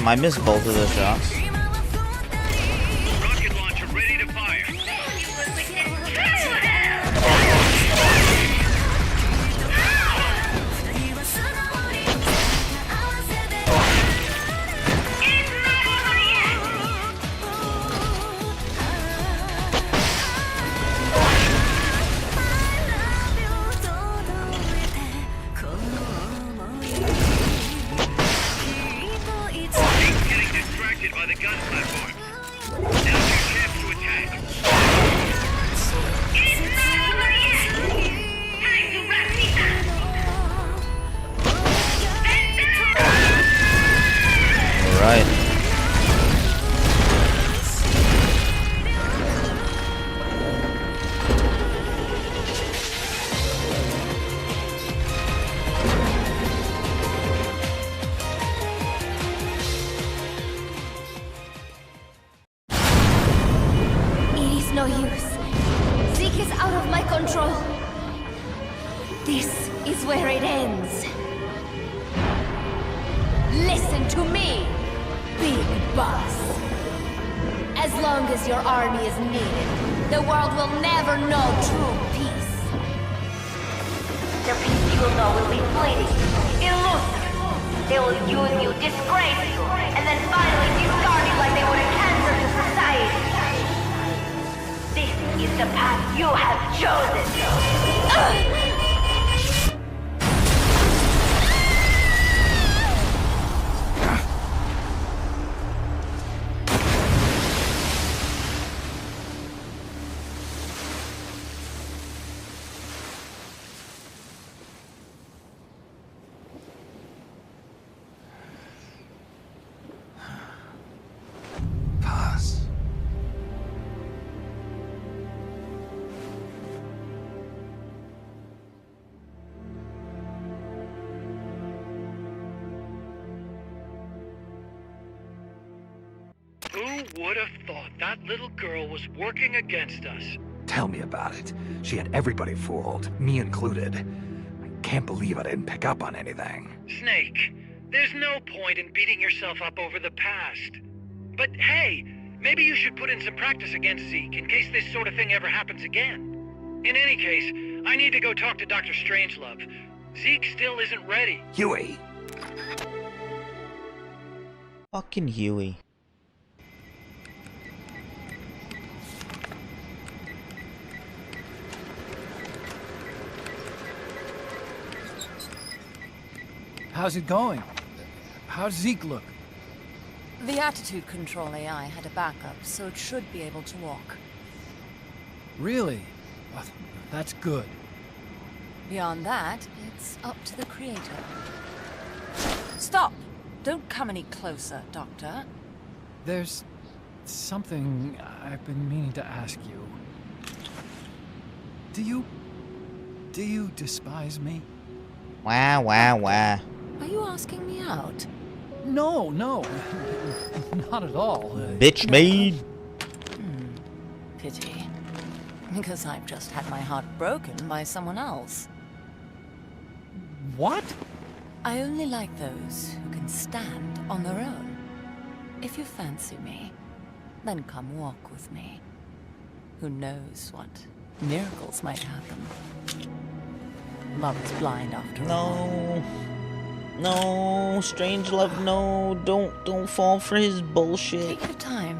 Damn, I missed both of those shots. Rocket launcher ready to fire. Getting distracted by the gun platform. Now's your chance to attack. It's not over yet! Time to wrap things up! Alright. It is no use. Zeke is out of my control. This is where it ends. Listen to me, Big Boss. As long as your army is needed, the world will never know true peace. The peace you will know will be fleeting, elusive. They will use you, disgrace you, and then finally discard you like they would a cancer to society. This is the path you have chosen. Boss. Who would have thought that little girl was working against us? Tell me about it. She had everybody fooled, me included. I can't believe I didn't pick up on anything. Snake, there's no point in beating yourself up over the past. But hey, maybe you should put in some practice against Zeke in case this sort of thing ever happens again. In any case, I need to go talk to Dr. Strangelove. Zeke still isn't ready. Huey! Fucking Huey. How's it going? How's Zeke look? The attitude control AI had a backup, so it should be able to walk. Really? That's good. Beyond that, it's up to the creator. Stop! Don't come any closer, Doctor. There's something I've been meaning to ask you. Do you despise me? Wah, wah, wah. Are you asking me out? No, not at all. Bitch made. Pity. Because I've just had my heart broken by someone else. What? I only like those who can stand on their own. If you fancy me, then come walk with me. Who knows what miracles might happen. Love is blind after all. No, Strangelove, no, don't fall for his bullshit. Take your time.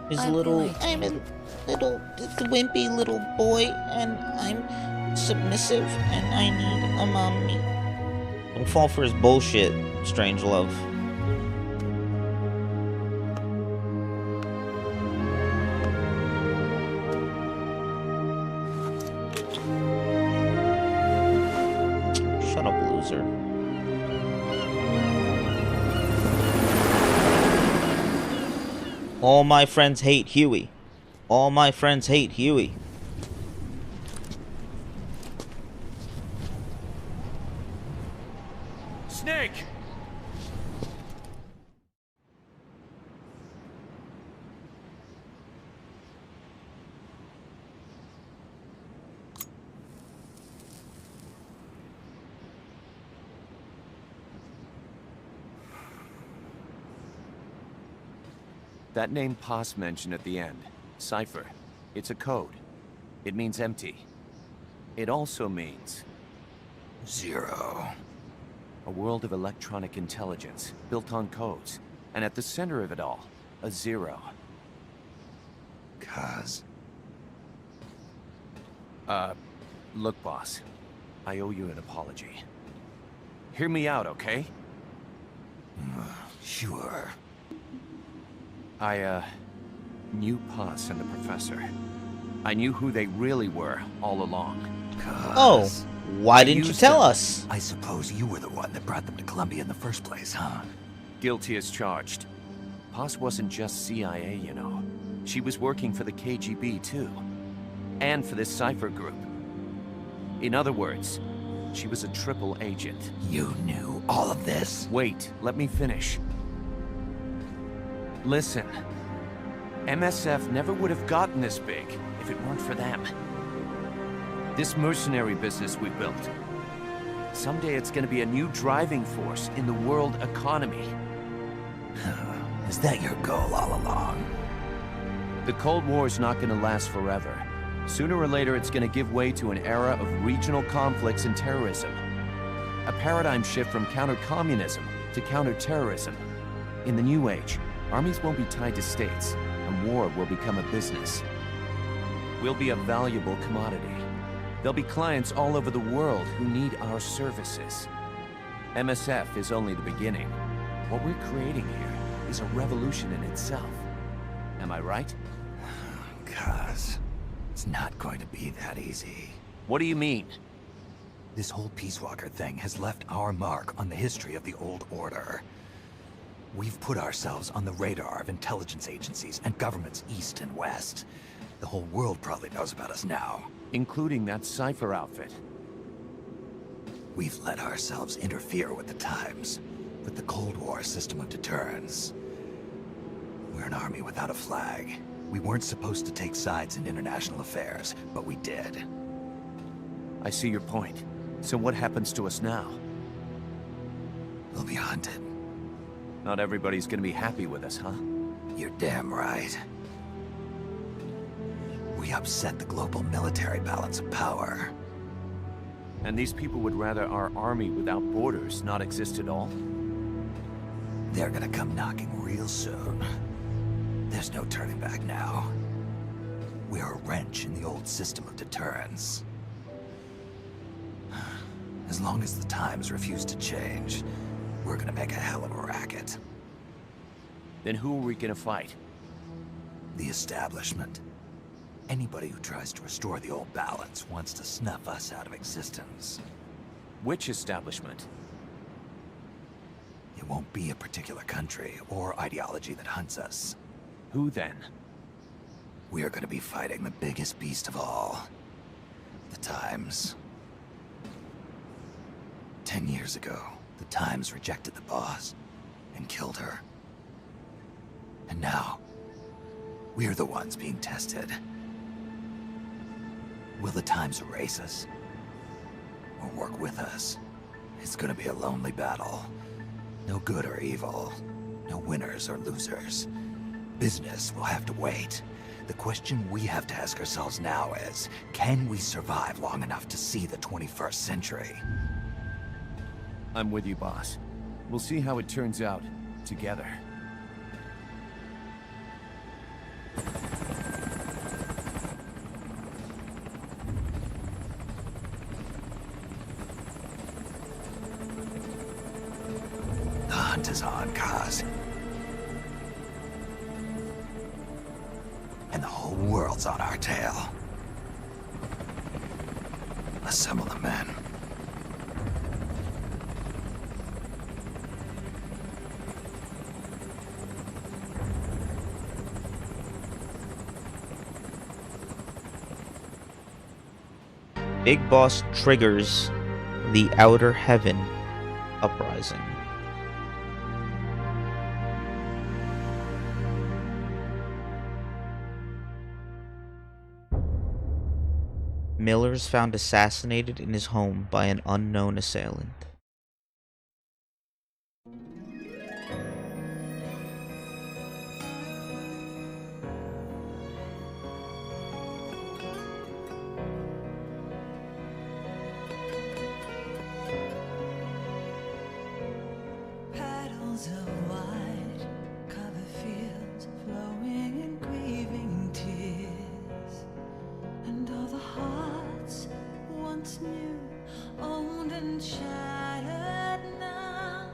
His I'm little, waiting. I'm a little, wimpy little boy, and I'm submissive, and I need a mommy. Don't fall for his bullshit, Strangelove. Shut up, loser. All my friends hate Huey. All my friends hate Huey. Snake! That name Paz mentioned at the end, Cipher, it's a code. It means empty. It also means... 0. A world of electronic intelligence, built on codes. And at the center of it all, a 0. Cause... Look, boss. I owe you an apology. Hear me out, okay? Sure. I, knew Paz and the Professor. I knew who they really were all along. Oh, why didn't you tell us? I suppose you were the one that brought them to Columbia in the first place, huh? Guilty as charged. Paz wasn't just CIA, you know. She was working for the KGB, too. And for this Cipher group. In other words, she was a triple agent. You knew all of this? Wait, let me finish. Listen. MSF never would have gotten this big if it weren't for them. This mercenary business we built. Someday it's gonna be a new driving force in the world economy. Is that your goal all along? The Cold War's not gonna last forever. Sooner or later it's gonna give way to an era of regional conflicts and terrorism. A paradigm shift from counter-communism to counter-terrorism. In the new age, armies won't be tied to states, and war will become a business. We'll be a valuable commodity. There'll be clients all over the world who need our services. MSF is only the beginning. What we're creating here is a revolution in itself. Am I right? Cuz, it's not going to be that easy. What do you mean? This whole Peace Walker thing has left our mark on the history of the old order. We've put ourselves on the radar of intelligence agencies and governments east and west. The whole world probably knows about us now. Including that Cipher outfit. We've let ourselves interfere with the times, with the Cold War system of deterrence. We're an army without a flag. We weren't supposed to take sides in international affairs, but we did. I see your point. So what happens to us now? We'll be hunted. Not everybody's gonna be happy with us, huh? You're damn right. We upset the global military balance of power. And these people would rather our army without borders not exist at all? They're gonna come knocking real soon. There's no turning back now. We're a wrench in the old system of deterrence. As long as the times refuse to change, we're gonna make a hell of a racket. Then who are we gonna fight? The establishment. Anybody who tries to restore the old balance wants to snuff us out of existence. Which establishment? It won't be a particular country or ideology that hunts us. Who then? We are going to be fighting the biggest beast of all. The Times. 10 years ago, the Times rejected the boss and killed her. And now, we're the ones being tested. Will the Times erase us? Or work with us? It's gonna be a lonely battle. No good or evil. No winners or losers. Business will have to wait. The question we have to ask ourselves now is, can we survive long enough to see the 21st century? I'm with you, boss. We'll see how it turns out, together. The hunt is on, Kaz. And the whole world's on our tail. Assemble the men. Big Boss triggers the Outer Heaven uprising. Miller is found assassinated in his home by an unknown assailant. shattered now.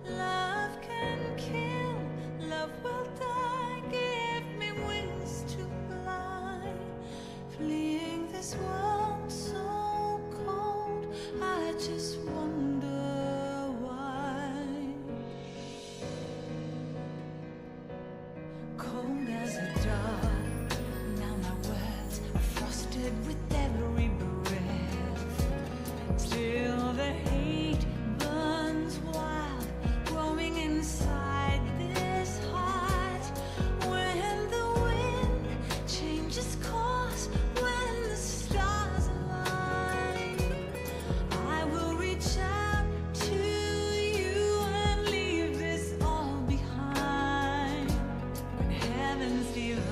Love can kill, love will die. Give me wings to fly. Fleeing this world so cold, I just wonder why. Cold as a dog, now my words are frosted with every breath. Still the hate burns wild, growing inside this heart. When the wind changes course, when the stars align, I will reach out to you and leave this all behind. When heavens divide.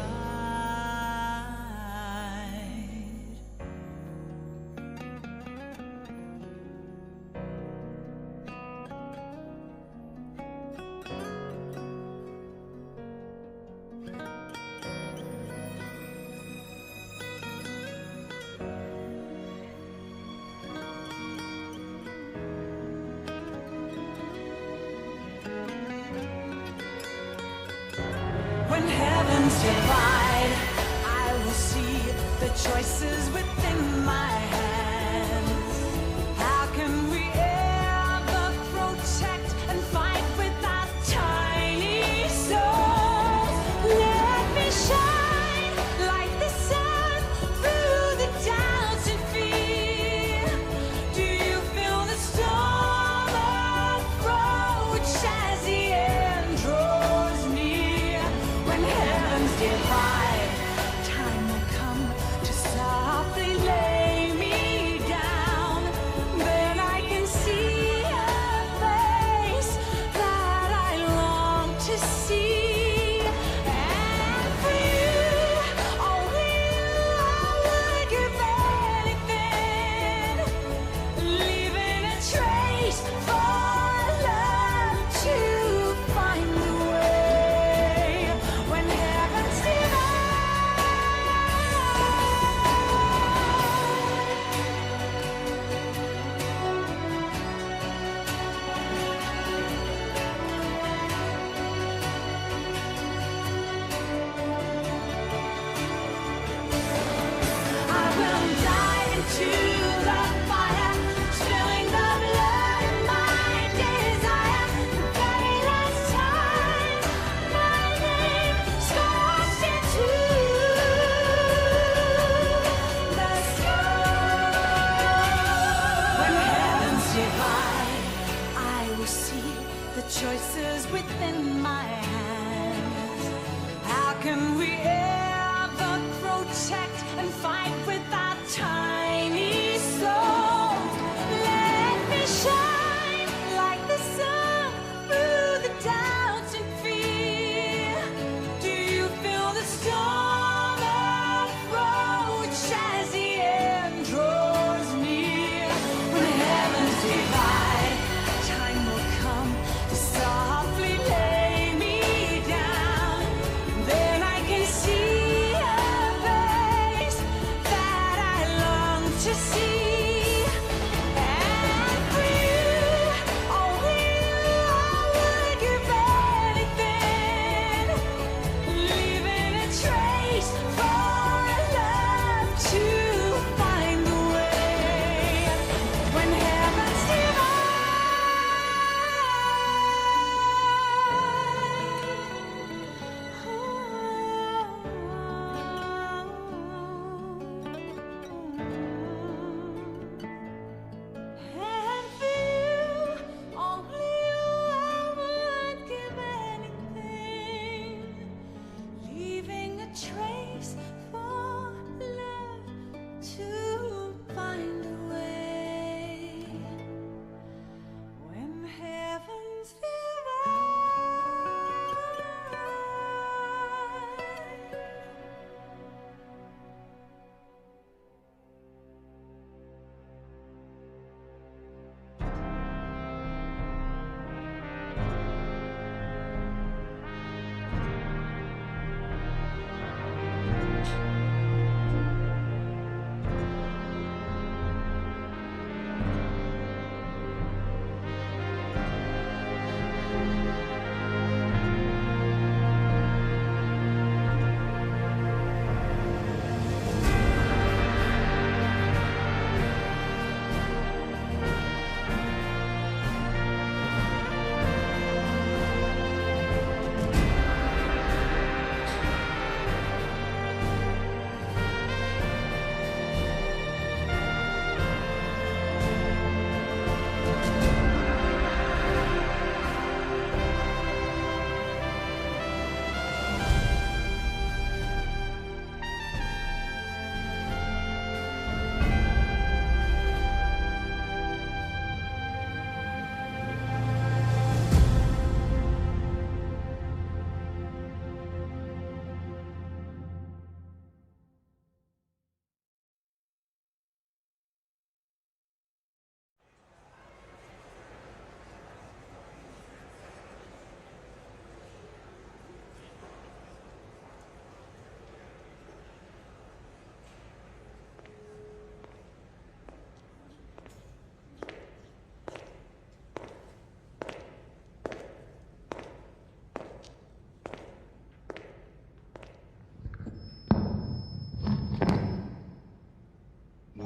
When heavens divide, I will see the choices within my hands. How can we ever protect and fight with our tiny souls? Let me shine like the sun through the doubts and fear. Do you feel the storm approach as the end draws near? When heavens divide, time will come to softly lay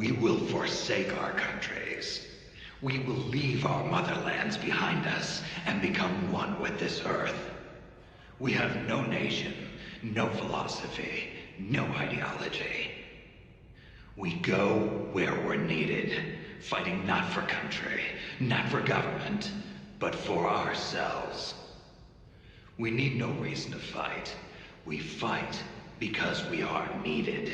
We will forsake our countries. We will leave our motherlands behind us and become one with this earth. We have no nation, no philosophy, no ideology. We go where we're needed, fighting not for country, not for government, but for ourselves. We need no reason to fight. We fight because we are needed.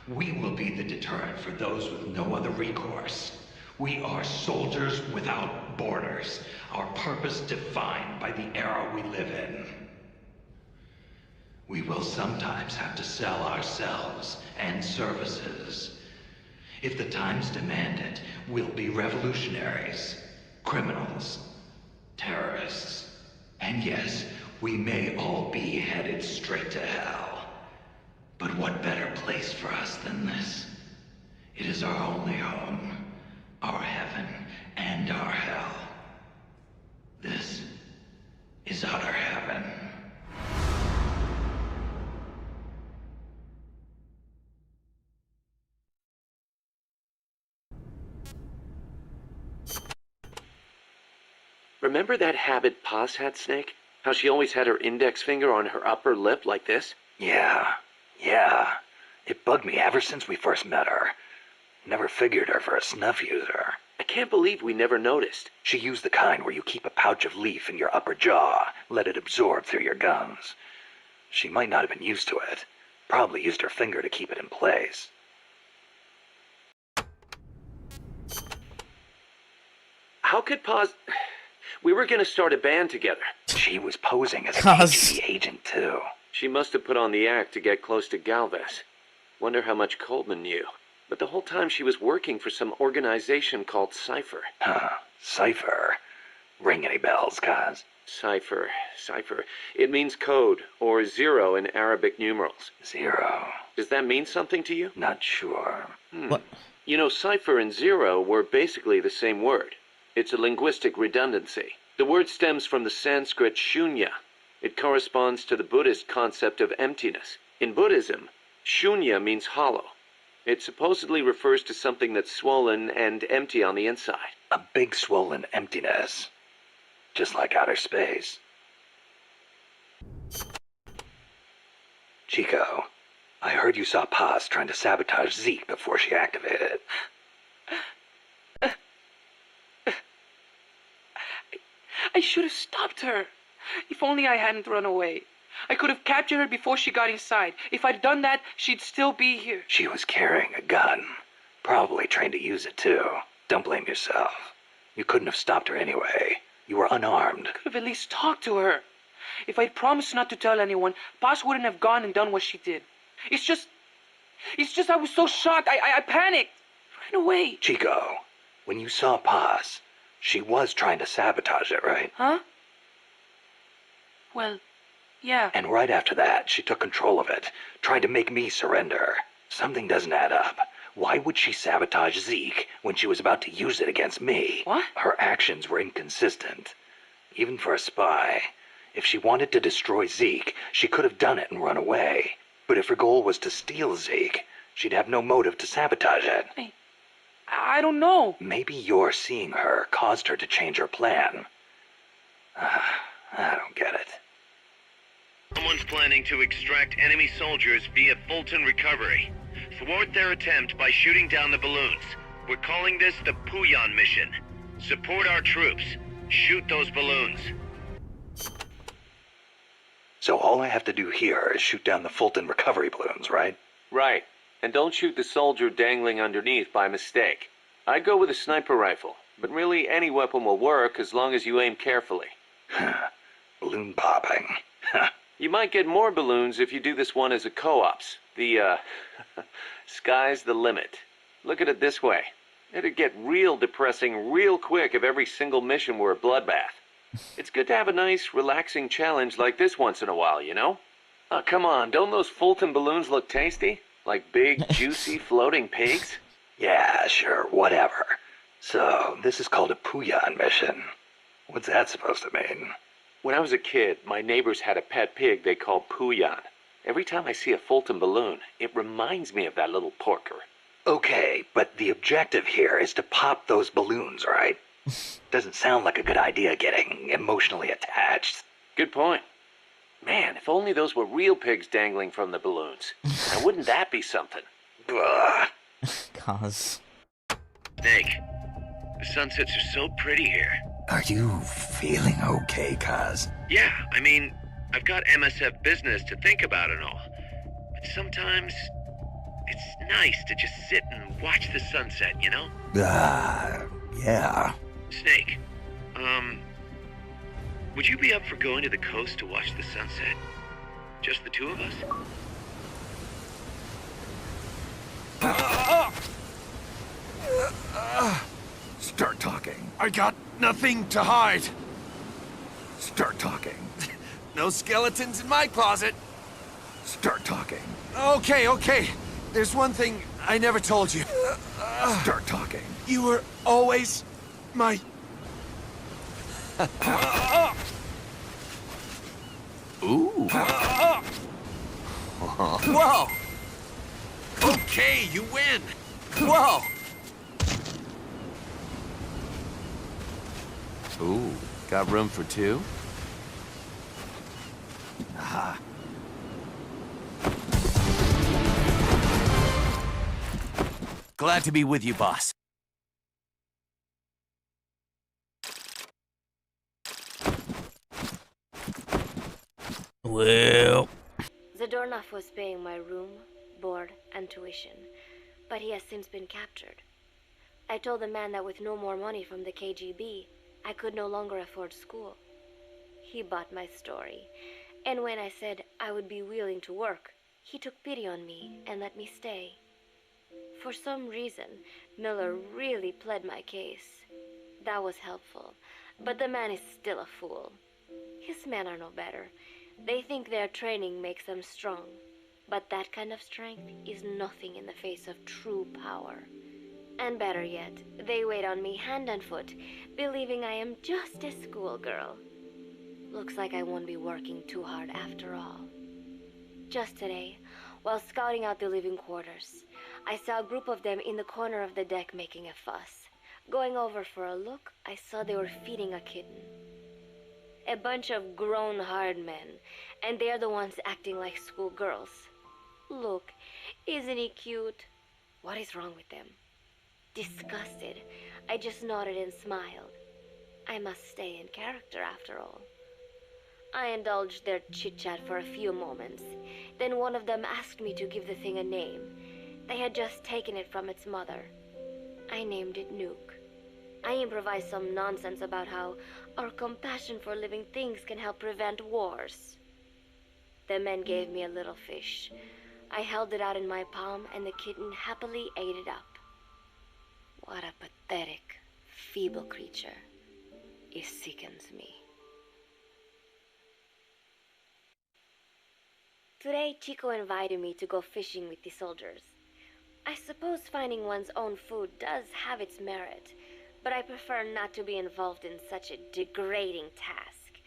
We will be the deterrent for those with no other recourse. We are soldiers without borders, our purpose defined by the era we live in. We will sometimes have to sell ourselves and services. If the times demand it, we'll be revolutionaries, criminals, terrorists, and yes, we may all be headed straight to hell. But what better place for us than this? It is our only home, our heaven and our hell. This is utter heaven. Remember that habit Paz had, Snake? How she always had her index finger on her upper lip like this? Yeah. It bugged me ever since we first met her. Never figured her for a snuff user. I can't believe we never noticed. She used the kind where you keep a pouch of leaf in your upper jaw, let it absorb through your gums. She might not have been used to it. Probably used her finger to keep it in place. How could Paz... We were gonna start a band together. She was posing as a KGB agent, too. She must have put on the act to get close to Galvez. Wonder how much Coleman knew. But the whole time she was working for some organization called Cypher. Huh. Cypher? Ring any bells, Kaz? Cypher. It means code, or zero in Arabic numerals. Zero. Does that mean something to you? Not sure. What? You know, cipher and zero were basically the same word. It's a linguistic redundancy. The word stems from the Sanskrit shunya. It corresponds to the Buddhist concept of emptiness. In Buddhism, shunya means hollow. It supposedly refers to something that's swollen and empty on the inside. A big swollen emptiness. Just like outer space. Chico, I heard you saw Paz trying to sabotage Zeke before she activated. I should have stopped her. If only I hadn't run away. I could have captured her before she got inside. If I'd done that, she'd still be here. She was carrying a gun. Probably trained to use it too. Don't blame yourself. You couldn't have stopped her anyway. You were unarmed. I could have at least talked to her. If I'd promised not to tell anyone, Paz wouldn't have gone and done what she did. It's just I was so shocked. I panicked. Ran away. Chico, when you saw Paz, she was trying to sabotage it, right? Huh? Well, yeah. And right after that, she took control of it, tried to make me surrender. Something doesn't add up. Why would she sabotage Zeke when she was about to use it against me? What? Her actions were inconsistent. Even for a spy. If she wanted to destroy Zeke, she could have done it and run away. But if her goal was to steal Zeke, she'd have no motive to sabotage it. I don't know. Maybe your seeing her caused her to change her plan. I don't get it. Someone's planning to extract enemy soldiers via Fulton Recovery. Thwart their attempt by shooting down the balloons. We're calling this the Puyan mission. Support our troops. Shoot those balloons. So all I have to do here is shoot down the Fulton Recovery balloons, right? Right. And don't shoot the soldier dangling underneath by mistake. I'd go with a sniper rifle, but really any weapon will work as long as you aim carefully. Balloon popping. You might get more balloons if you do this one as a co-ops. The, sky's the limit. Look at it this way. It'd get real depressing real quick if every single mission were a bloodbath. It's good to have a nice, relaxing challenge like this once in a while, you know? Oh, come on, don't those Fulton balloons look tasty? Like big, juicy, floating pigs? Yeah, sure, whatever. So, this is called a Puyan mission. What's that supposed to mean? When I was a kid, my neighbors had a pet pig they called Puyan. Every time I see a Fulton balloon, it reminds me of that little porker. Okay, but the objective here is to pop those balloons, right? Doesn't sound like a good idea getting emotionally attached. Good point. Man, if only those were real pigs dangling from the balloons. Now wouldn't that be something? Ugh. Cause. Snake, the sunsets are so pretty here. Are you feeling okay, Kaz? Yeah, I mean, I've got MSF business to think about and all. But sometimes it's nice to just sit and watch the sunset, you know? Yeah. Snake, would you be up for going to the coast to watch the sunset? Just the two of us? Start talking. I got nothing to hide. Start talking. No skeletons in my closet. Start talking. Okay. There's one thing I never told you. Start talking. You were always my... Ooh. Whoa! Okay, you win. Whoa! Ooh, got room for two? Aha. Glad to be with you, boss. Well. Zadornov was paying my room, board, and tuition, but he has since been captured. I told the man that with no more money from the KGB, I could no longer afford school. He bought my story, and when I said I would be willing to work, he took pity on me and let me stay. For some reason, Miller really pled my case. That was helpful, but the man is still a fool. His men are no better. They think their training makes them strong, but that kind of strength is nothing in the face of true power. And better yet, they wait on me hand and foot, believing I am just a schoolgirl. Looks like I won't be working too hard after all. Just today, while scouting out the living quarters, I saw a group of them in the corner of the deck making a fuss. Going over for a look, I saw they were feeding a kitten. A bunch of grown hard men, and they're the ones acting like schoolgirls. Look, isn't he cute? What is wrong with them? Disgusted, I just nodded and smiled. I must stay in character after all. I indulged their chit-chat for a few moments. Then one of them asked me to give the thing a name. They had just taken it from its mother. I named it Nuke. I improvised some nonsense about how our compassion for living things can help prevent wars. The men gave me a little fish. I held it out in my palm and the kitten happily ate it up. What a pathetic, feeble creature. It sickens me. Today, Chico invited me to go fishing with the soldiers. I suppose finding one's own food does have its merit, but I prefer not to be involved in such a degrading task.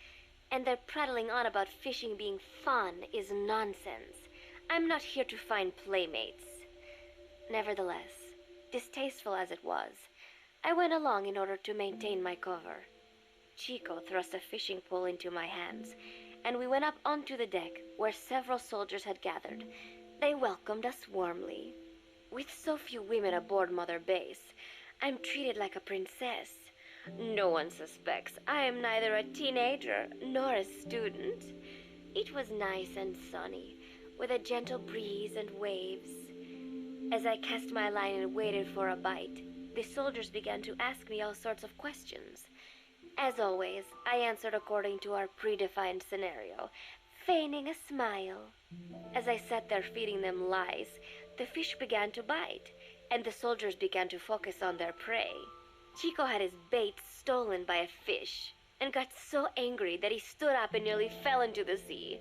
And their prattling on about fishing being fun is nonsense. I'm not here to find playmates. Nevertheless, distasteful as it was, I went along in order to maintain my cover. Chico thrust a fishing pole into my hands, and we went up onto the deck where several soldiers had gathered. They welcomed us warmly. With so few women aboard Mother Base, I'm treated like a princess. No one suspects I am neither a teenager nor a student. It was nice and sunny, with a gentle breeze and waves. As I cast my line and waited for a bite, the soldiers began to ask me all sorts of questions. As always, I answered according to our predefined scenario, feigning a smile. As I sat there feeding them lies, the fish began to bite, and the soldiers began to focus on their prey. Chico had his bait stolen by a fish, and got so angry that he stood up and nearly fell into the sea.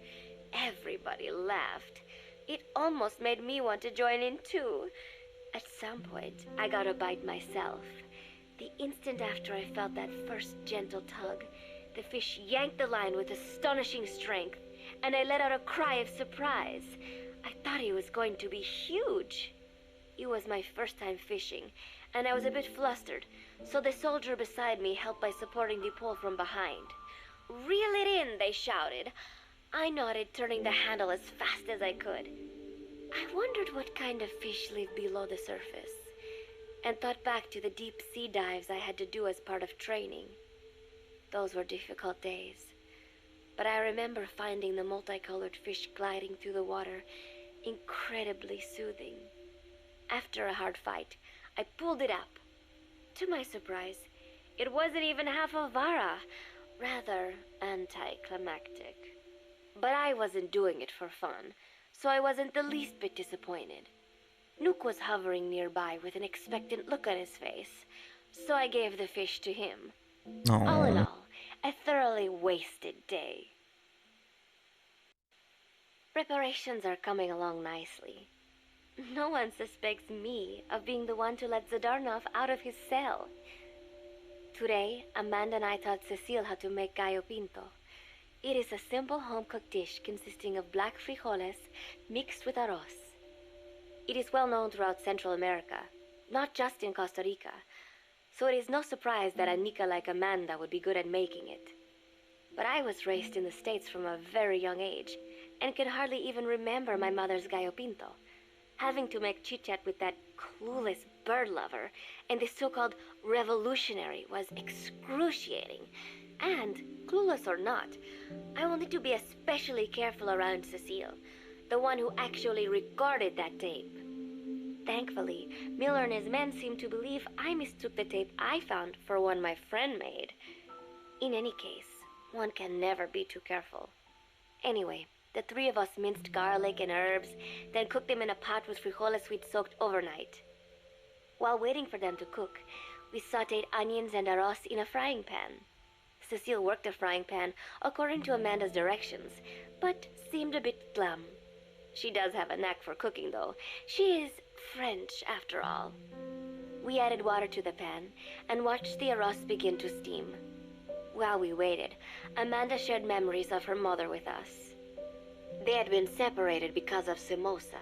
Everybody laughed. It almost made me want to join in too. At some point, I got a bite myself. The instant after I felt that first gentle tug, the fish yanked the line with astonishing strength, and I let out a cry of surprise. I thought he was going to be huge. It was my first time fishing, and I was a bit flustered, so the soldier beside me helped by supporting the pole from behind. "Reel it in," they shouted. I nodded, turning the handle as fast as I could. I wondered what kind of fish lived below the surface, and thought back to the deep sea dives I had to do as part of training. Those were difficult days, but I remember finding the multicolored fish gliding through the water incredibly soothing. After a hard fight, I pulled it up. To my surprise, it wasn't even half a vara, rather anticlimactic. But I wasn't doing it for fun, so I wasn't the least bit disappointed. Nook was hovering nearby with an expectant look on his face, so I gave the fish to him. All in all, a thoroughly wasted day. Preparations are coming along nicely. No one suspects me of being the one to let Zadarnov out of his cell. Today, Amanda and I taught Cecile how to make gallo pinto. It is a simple home-cooked dish consisting of black frijoles mixed with arroz. It is well known throughout Central America, not just in Costa Rica, so it is no surprise that a Nica like Amanda would be good at making it. But I was raised in the States from a very young age, and could hardly even remember my mother's gallo pinto. Having to make chit-chat with that clueless bird lover and the so-called revolutionary was excruciating. And, clueless or not, I wanted to be especially careful around Cecile, the one who actually recorded that tape. Thankfully, Miller and his men seemed to believe I mistook the tape I found for one my friend made. In any case, one can never be too careful. Anyway, the three of us minced garlic and herbs, then cooked them in a pot with frijoles we'd soaked overnight. While waiting for them to cook, we sautéed onions and arroz in a frying pan. Cecile worked the frying pan according to Amanda's directions, but seemed a bit glum. She does have a knack for cooking, though. She is French, after all. We added water to the pan and watched the arroz begin to steam. While we waited, Amanda shared memories of her mother with us. They had been separated because of Simosa,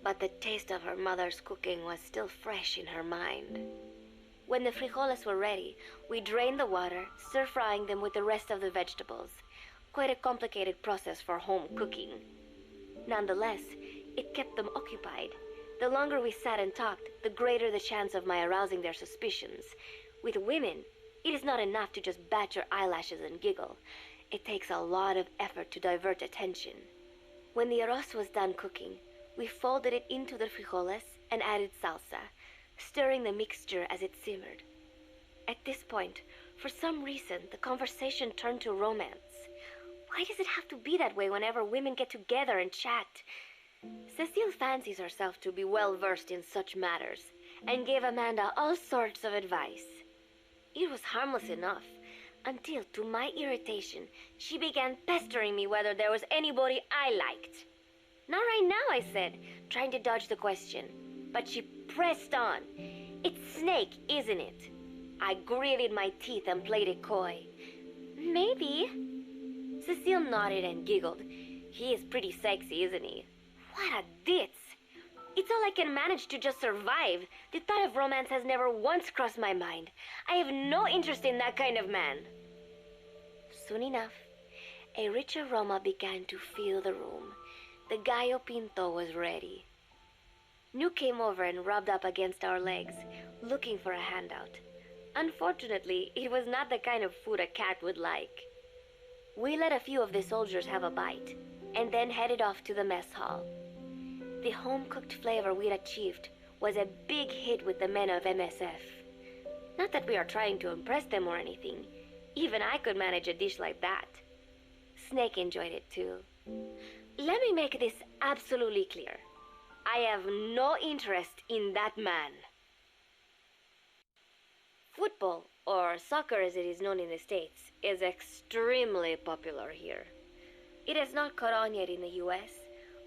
but the taste of her mother's cooking was still fresh in her mind. When the frijoles were ready, we drained the water, stir-frying them with the rest of the vegetables. Quite a complicated process for home cooking. Nonetheless, it kept them occupied. The longer we sat and talked, the greater the chance of my arousing their suspicions. With women, it is not enough to just bat your eyelashes and giggle. It takes a lot of effort to divert attention. When the arroz was done cooking, we folded it into the frijoles and added salsa, stirring the mixture as it simmered. At this point, for some reason, the conversation turned to romance. Why does it have to be that way whenever women get together and chat? Cecile fancies herself to be well versed in such matters, and gave Amanda all sorts of advice. It was harmless enough, until, to my irritation, she began pestering me whether there was anybody I liked. Not right now, I said, trying to dodge the question. But she pressed on. It's Snake, isn't it? I gritted my teeth and played it coy. Maybe. Cecile nodded and giggled. He is pretty sexy, isn't he? What a ditz. It's all I can manage to just survive. The thought of romance has never once crossed my mind. I have no interest in that kind of man. Soon enough, a rich aroma began to fill the room. The gallo pinto was ready. Nuke came over and rubbed up against our legs, looking for a handout. Unfortunately, it was not the kind of food a cat would like. We let a few of the soldiers have a bite, and then headed off to the mess hall. The home-cooked flavor we'd achieved was a big hit with the men of MSF. Not that we are trying to impress them or anything. Even I could manage a dish like that. Snake enjoyed it too. Let me make this absolutely clear. I have no interest in that man. Football, or soccer as it is known in the States, is extremely popular here. It has not caught on yet in the US,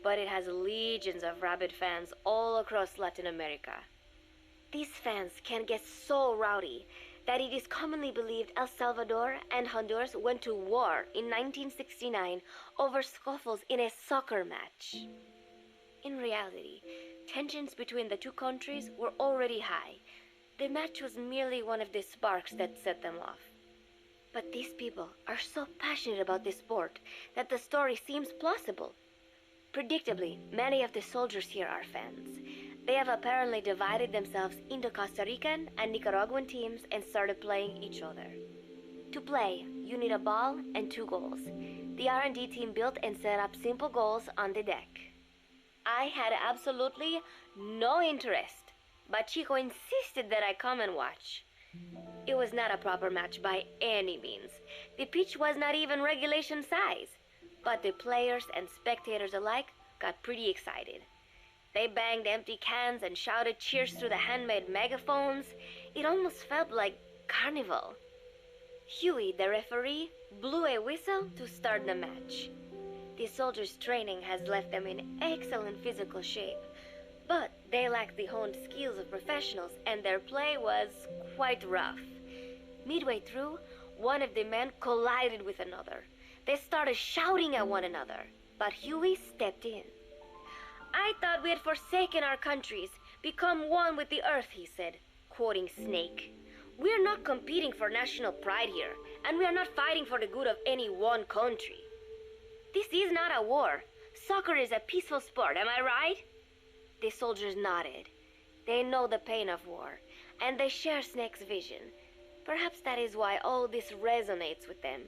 but it has legions of rabid fans all across Latin America. These fans can get so rowdy that it is commonly believed El Salvador and Honduras went to war in 1969 over scuffles in a soccer match. In reality, Tensions between the two countries were already high. The match was merely one of the sparks that set them off. But these people are so passionate about this sport that the story seems plausible. Predictably, many of the soldiers here are fans. They have apparently divided themselves into Costa Rican and Nicaraguan teams and started playing each other. To play, you need a ball and 2 goals. The R&D team built and set up simple goals on the deck. I had absolutely no interest, but Chico insisted that I come and watch. It was not a proper match by any means. The pitch was not even regulation size, but the players and spectators alike got pretty excited. They banged empty cans and shouted cheers through the handmade megaphones. It almost felt like carnival. Huey, the referee, blew a whistle to start the match. The soldiers' training has left them in excellent physical shape, but they lacked the honed skills of professionals and their play was quite rough. Midway through, one of the men collided with another. They started shouting at one another, but Huey stepped in. "I thought we had forsaken our countries, become one with the earth," he said, quoting Snake. "We're not competing for national pride here, and we are not fighting for the good of any one country. This is not a war. Soccer is a peaceful sport, am I right?" The soldiers nodded. They know the pain of war, and they share Snake's vision. Perhaps that is why all this resonates with them.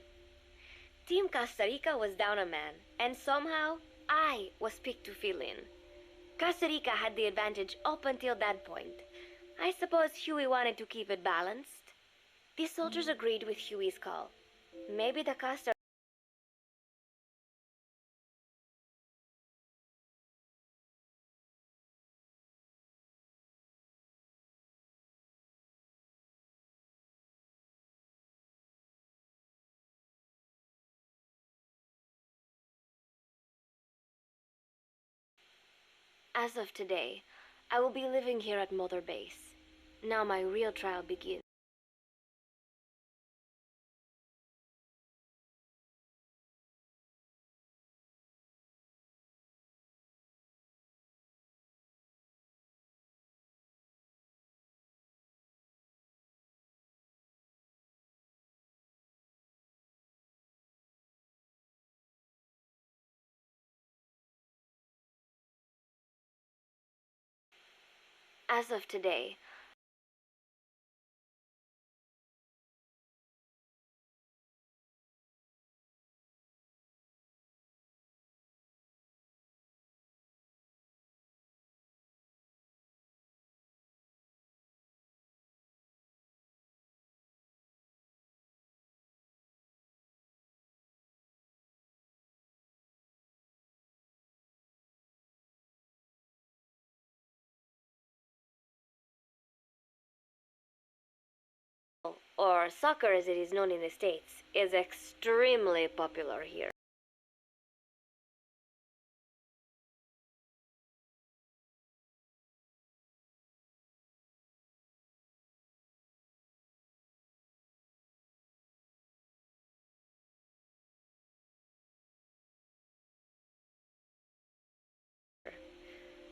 Team Costa Rica was down a man, and somehow I was picked to fill in. Costa Rica had the advantage up until that point. I suppose Huey wanted to keep it balanced. The soldiers agreed with Huey's call. Maybe the Costa As of today, I will be living here at Mother Base. Now my real trial begins. As of today, or soccer as it is known in the States, is extremely popular here.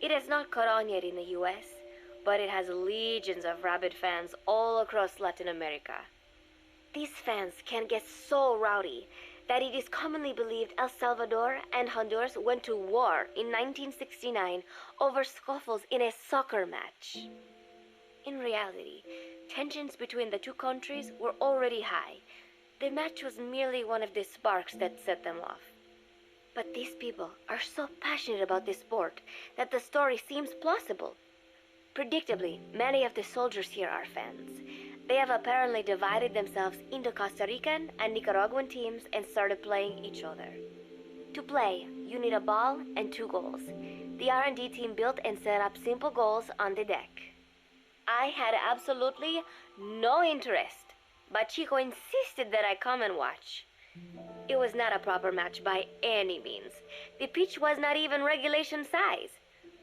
It has not caught on yet in the US, but it has legions of rabid fans all across Latin America. These fans can get so rowdy that it is commonly believed El Salvador and Honduras went to war in 1969 over scuffles in a soccer match. In reality, tensions between the two countries were already high. The match was merely one of the sparks that set them off. But these people are so passionate about this sport that the story seems plausible. Predictably, many of the soldiers here are fans. They have apparently divided themselves into Costa Rican and Nicaraguan teams and started playing each other. To play, you need a ball and 2 goals. The R&D team built and set up simple goals on the deck. I had absolutely no interest, but Chico insisted that I come and watch. It was not a proper match by any means. The pitch was not even regulation size,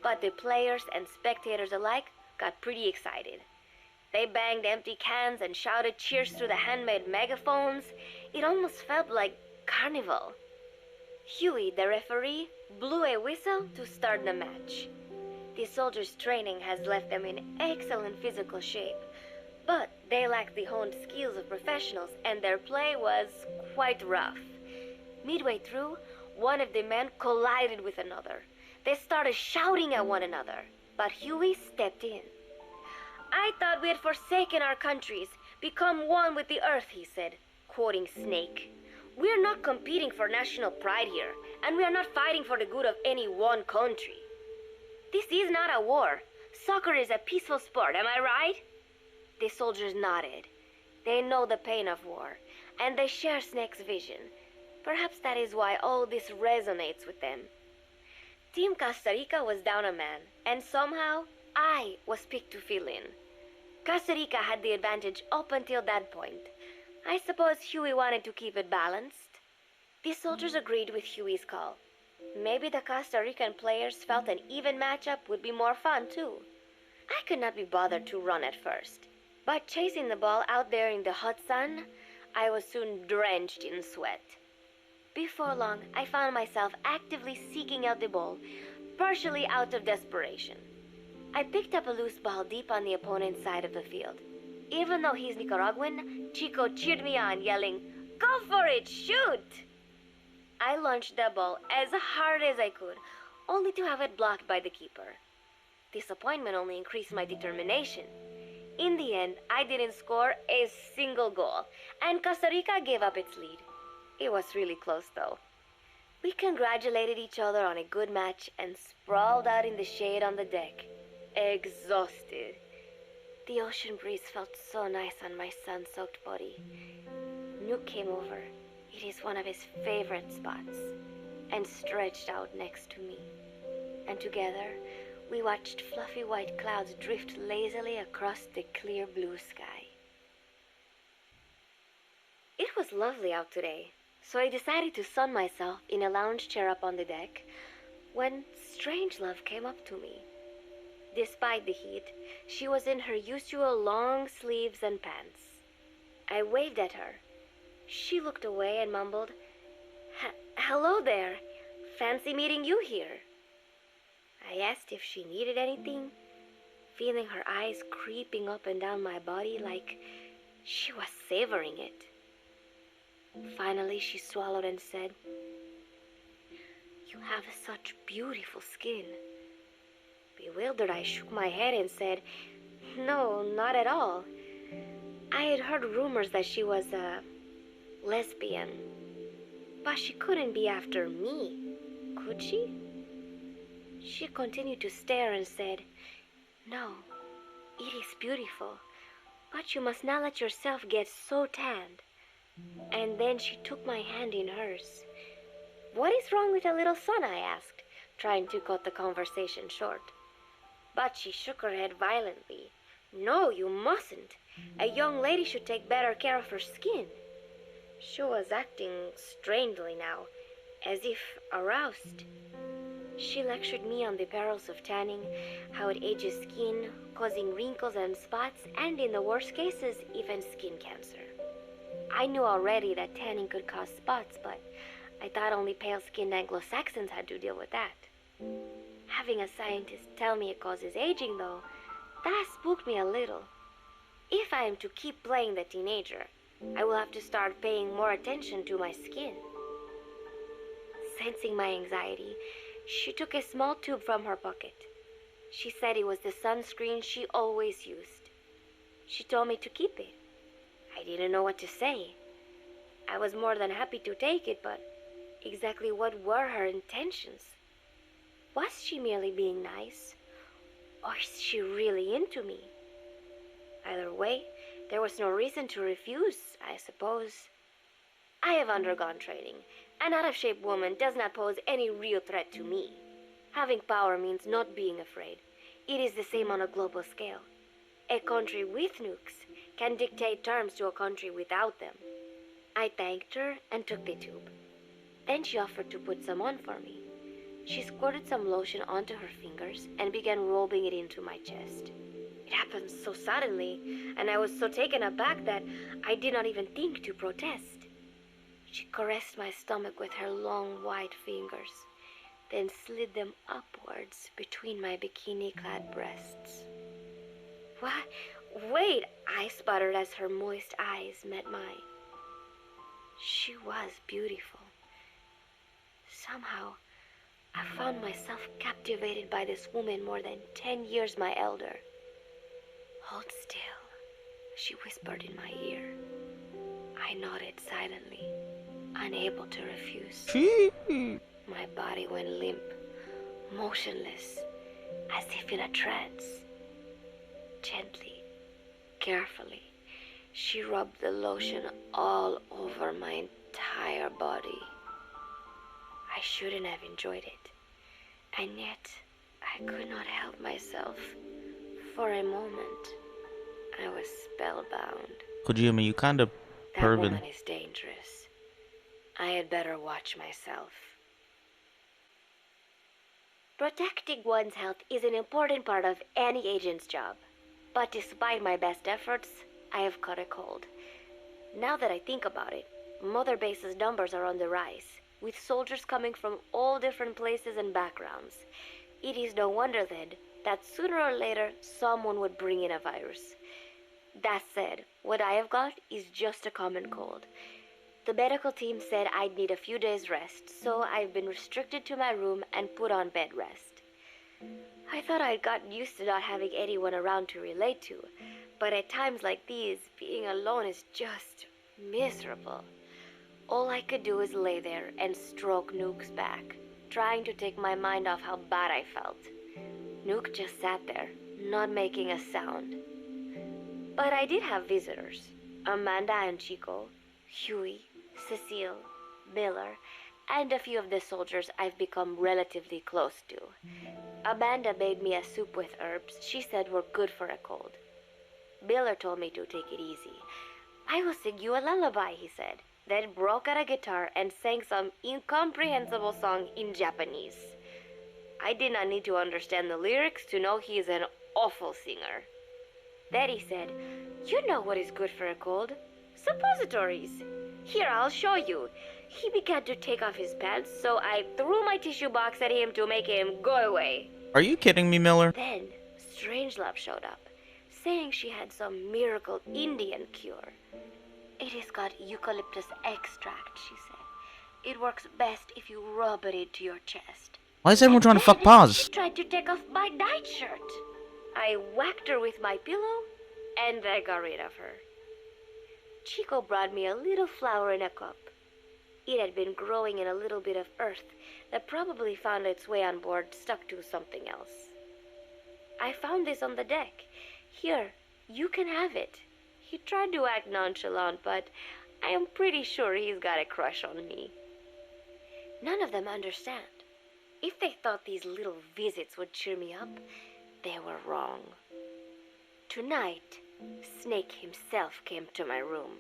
but the players and spectators alike got pretty excited. They banged empty cans and shouted cheers through the handmade megaphones. It almost felt like carnival. Huey, the referee, blew a whistle to start the match. The soldiers' training has left them in excellent physical shape, but they lack the honed skills of professionals, and their play was quite rough. Midway through, one of the men collided with another. They started shouting at one another, but Huey stepped in. "I thought we had forsaken our countries, become one with the earth," he said, quoting Snake. "We're not competing for national pride here, and we are not fighting for the good of any one country. This is not a war. Soccer is a peaceful sport, am I right?" The soldiers nodded. They know the pain of war, and they share Snake's vision. Perhaps that is why all this resonates with them. Team Costa Rica was down a man, and somehow I was picked to fill in. Costa Rica had the advantage up until that point. I suppose Huey wanted to keep it balanced. The soldiers agreed with Huey's call. Maybe the Costa Rican players felt an even matchup would be more fun too. I could not be bothered to run at first, but chasing the ball out there in the hot sun, I was soon drenched in sweat. Before long, I found myself actively seeking out the ball, partially out of desperation. I picked up a loose ball deep on the opponent's side of the field. Even though he's Nicaraguan, Chico cheered me on, yelling, "Go for it, shoot!" I launched the ball as hard as I could, only to have it blocked by the keeper. Disappointment only increased my determination. In the end, I didn't score a single goal, and Costa Rica gave up its lead. It was really close, though. We congratulated each other on a good match and sprawled out in the shade on the deck, exhausted. The ocean breeze felt so nice on my sun-soaked body. Nuke came over. It is one of his favorite spots, and stretched out next to me. And together, we watched fluffy white clouds drift lazily across the clear blue sky. It was lovely out today, so I decided to sun myself in a lounge chair up on the deck when Strangelove came up to me. Despite the heat, she was in her usual long sleeves and pants. I waved at her. She looked away and mumbled, "Hello there. Fancy meeting you here." I asked if she needed anything, feeling her eyes creeping up and down my body like she was savoring it. Finally, she swallowed and said, "You have such beautiful skin." Bewildered, I shook my head and said, "No, not at all. I had heard rumors that she was a lesbian, but she couldn't be after me, could she?" She continued to stare and said, "No, it is beautiful, but you must not let yourself get so tanned." And then she took my hand in hers. "What is wrong with a little sun?" I asked, trying to cut the conversation short. But she shook her head violently. "No, you mustn't. A young lady should take better care of her skin." She was acting strangely now, as if aroused. She lectured me on the perils of tanning, how it ages skin, causing wrinkles and spots, and in the worst cases, even skin cancer. I knew already that tanning could cause spots, but I thought only pale-skinned Anglo-Saxons had to deal with that. Having a scientist tell me it causes aging, though, that spooked me a little. If I am to keep playing the teenager, I will have to start paying more attention to my skin. Sensing my anxiety, she took a small tube from her pocket. She said it was the sunscreen she always used. She told me to keep it. I didn't know what to say. I was more than happy to take it, but exactly what were her intentions? Was she merely being nice? Or is she really into me? Either way, there was no reason to refuse, I suppose. I have undergone training. An out-of-shape woman does not pose any real threat to me. Having power means not being afraid. It is the same on a global scale. A country with nukes can dictate terms to a country without them. I thanked her and took the tube. Then she offered to put some on for me. She squirted some lotion onto her fingers and began rubbing it into my chest. It happened so suddenly, and I was so taken aback that I did not even think to protest. She caressed my stomach with her long white fingers. then slid them upwards between my bikini-clad breasts. What? Wait, I sputtered as her moist eyes met mine. She was beautiful. Somehow, I found myself captivated by this woman more than 10 years my elder. Hold still, she whispered in my ear. I nodded silently, unable to refuse. My body went limp, motionless, as if in a trance. Gently, carefully, she rubbed the lotion all over my entire body. I shouldn't have enjoyed it, and yet I could not help myself. For a moment, I was spellbound. Kojima, you kind of That pervin. woman is dangerous. I had better watch myself. Protecting one's health is an important part of any agent's job. But despite my best efforts, I have caught a cold. Now that I think about it, Mother Base's numbers are on the rise, with soldiers coming from all different places and backgrounds. It is no wonder then that sooner or later someone would bring in a virus. That said, what I have got is just a common cold. The medical team said I'd need a few days rest, so I've been restricted to my room and put on bed rest. I thought I'd gotten used to not having anyone around to relate to, but at times like these, being alone is just miserable. All I could do is lay there and stroke Nook's back, trying to take my mind off how bad I felt. Nook just sat there, not making a sound. But I did have visitors. Amanda and Chico, Huey, Cecile, Miller, and a few of the soldiers I've become relatively close to. Amanda made me a soup with herbs she said were good for a cold. Miller told me to take it easy. I will sing you a lullaby, he said, then broke out a guitar and sang some incomprehensible song in Japanese. I did not need to understand the lyrics to know he is an awful singer. Then he said, "You know what is good for a cold? Suppositories. Here, I'll show you." He began to take off his pants, so I threw my tissue box at him to make him go away. Are you kidding me, Miller? Then Strangelove showed up, saying she had some miracle Indian cure. It has got eucalyptus extract, she said. It works best if you rub it into your chest. Why is everyone trying to fuck She pause? tried to take off my nightshirt. I whacked her with my pillow, and I got rid of her. Chico brought me a little flower in a cup. It had been growing in a little bit of earth that probably found its way on board, stuck to something else. I found this on the deck. Here, you can have it. He tried to act nonchalant, but I am pretty sure he's got a crush on me. None of them understand. If they thought these little visits would cheer me up, they were wrong. Tonight, Snake himself came to my room.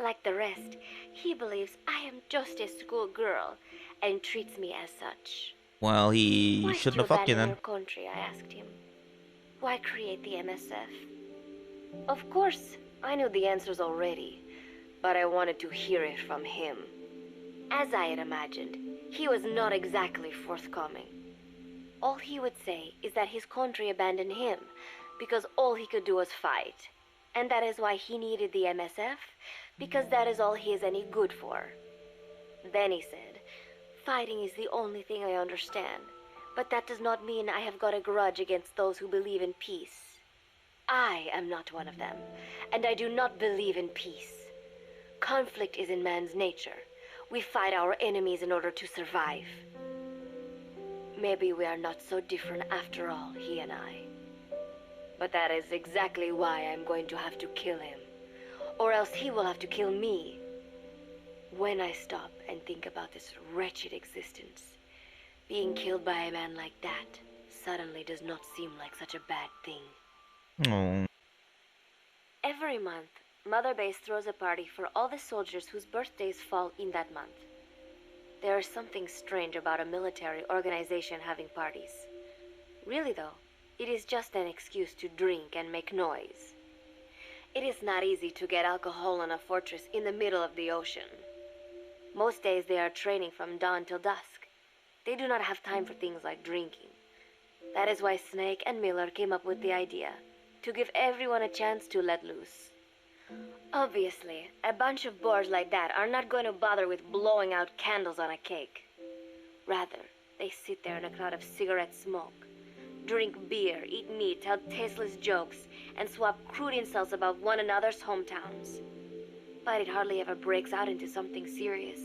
Like the rest, he believes I am just a schoolgirl and treats me as such. Well, he Why shouldn't still have fucked you abandon then. your country, I asked him. Why create the MSF? Of course, I knew the answers already, but I wanted to hear it from him. As I had imagined, he was not exactly forthcoming. All he would say is that his country abandoned him because all he could do was fight, and that is why he needed the MSF, because that is all he is any good for. Then he said, "Fighting is the only thing I understand, but that does not mean I have got a grudge against those who believe in peace. I am not one of them, and I do not believe in peace. Conflict is in man's nature. We fight our enemies in order to survive. Maybe we are not so different after all, he and I. But that is exactly why I'm going to have to kill him, or else he will have to kill me. When I stop and think about this wretched existence, being killed by a man like that suddenly does not seem like such a bad thing." Oh. Every month, Mother Base throws a party for all the soldiers whose birthdays fall in that month. There is something strange about a military organization having parties. Really though, it is just an excuse to drink and make noise. It is not easy to get alcohol on a fortress in the middle of the ocean. Most days they are training from dawn till dusk. They do not have time for things like drinking. That is why Snake and Miller came up with the idea, to give everyone a chance to let loose. Obviously, a bunch of boors like that are not going to bother with blowing out candles on a cake. Rather, they sit there in a cloud of cigarette smoke, drink beer, eat meat, tell tasteless jokes, and swap crude insults about one another's hometowns. But it hardly ever breaks out into something serious.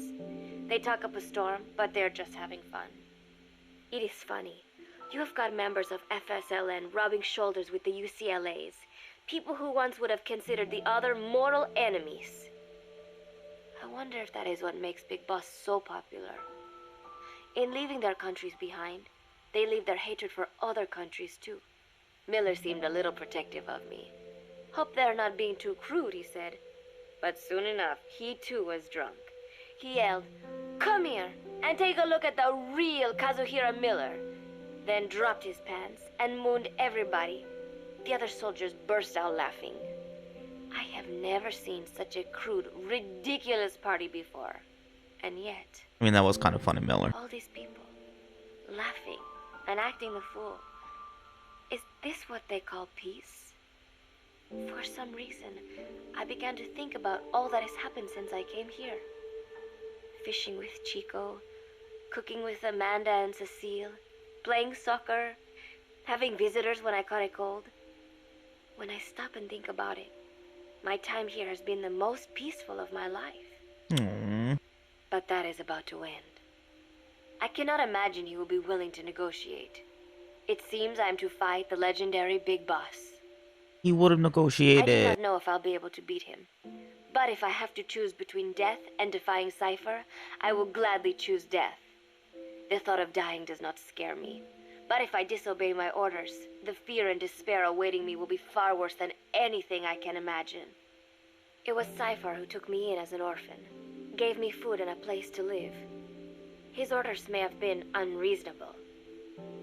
They talk up a storm, but they're just having fun. It is funny. You have got members of FSLN rubbing shoulders with the UCLAs, people who once would have considered the other mortal enemies. I wonder if that is what makes Big Boss so popular. In leaving their countries behind, they leave their hatred for other countries too. Miller seemed a little protective of me. Hope they're not being too crude, he said. But soon enough, he too was drunk. He yelled, "Come here and take a look at the real Kazuhira Miller," then dropped his pants and mooned everybody. The other soldiers burst out laughing. I have never seen such a crude, ridiculous party before. And yet, I mean, that was kind of funny, Miller. all these people, laughing and acting the fool. Is this what they call peace? For some reason, I began to think about all that has happened since I came here. Fishing with Chico, cooking with Amanda and Cecile, playing soccer, having visitors when I caught a cold. When I stop and think about it, my time here has been the most peaceful of my life. Aww. But that is about to end. I cannot imagine he will be willing to negotiate. It seems I am to fight the legendary Big Boss. He would have I do negotiated. not know if I'll be able to beat him. But if I have to choose between death and defying Cypher, I will gladly choose death. The thought of dying does not scare me. But if I disobey my orders, the fear and despair awaiting me will be far worse than anything I can imagine. It was Cypher who took me in as an orphan, gave me food and a place to live. His orders may have been unreasonable,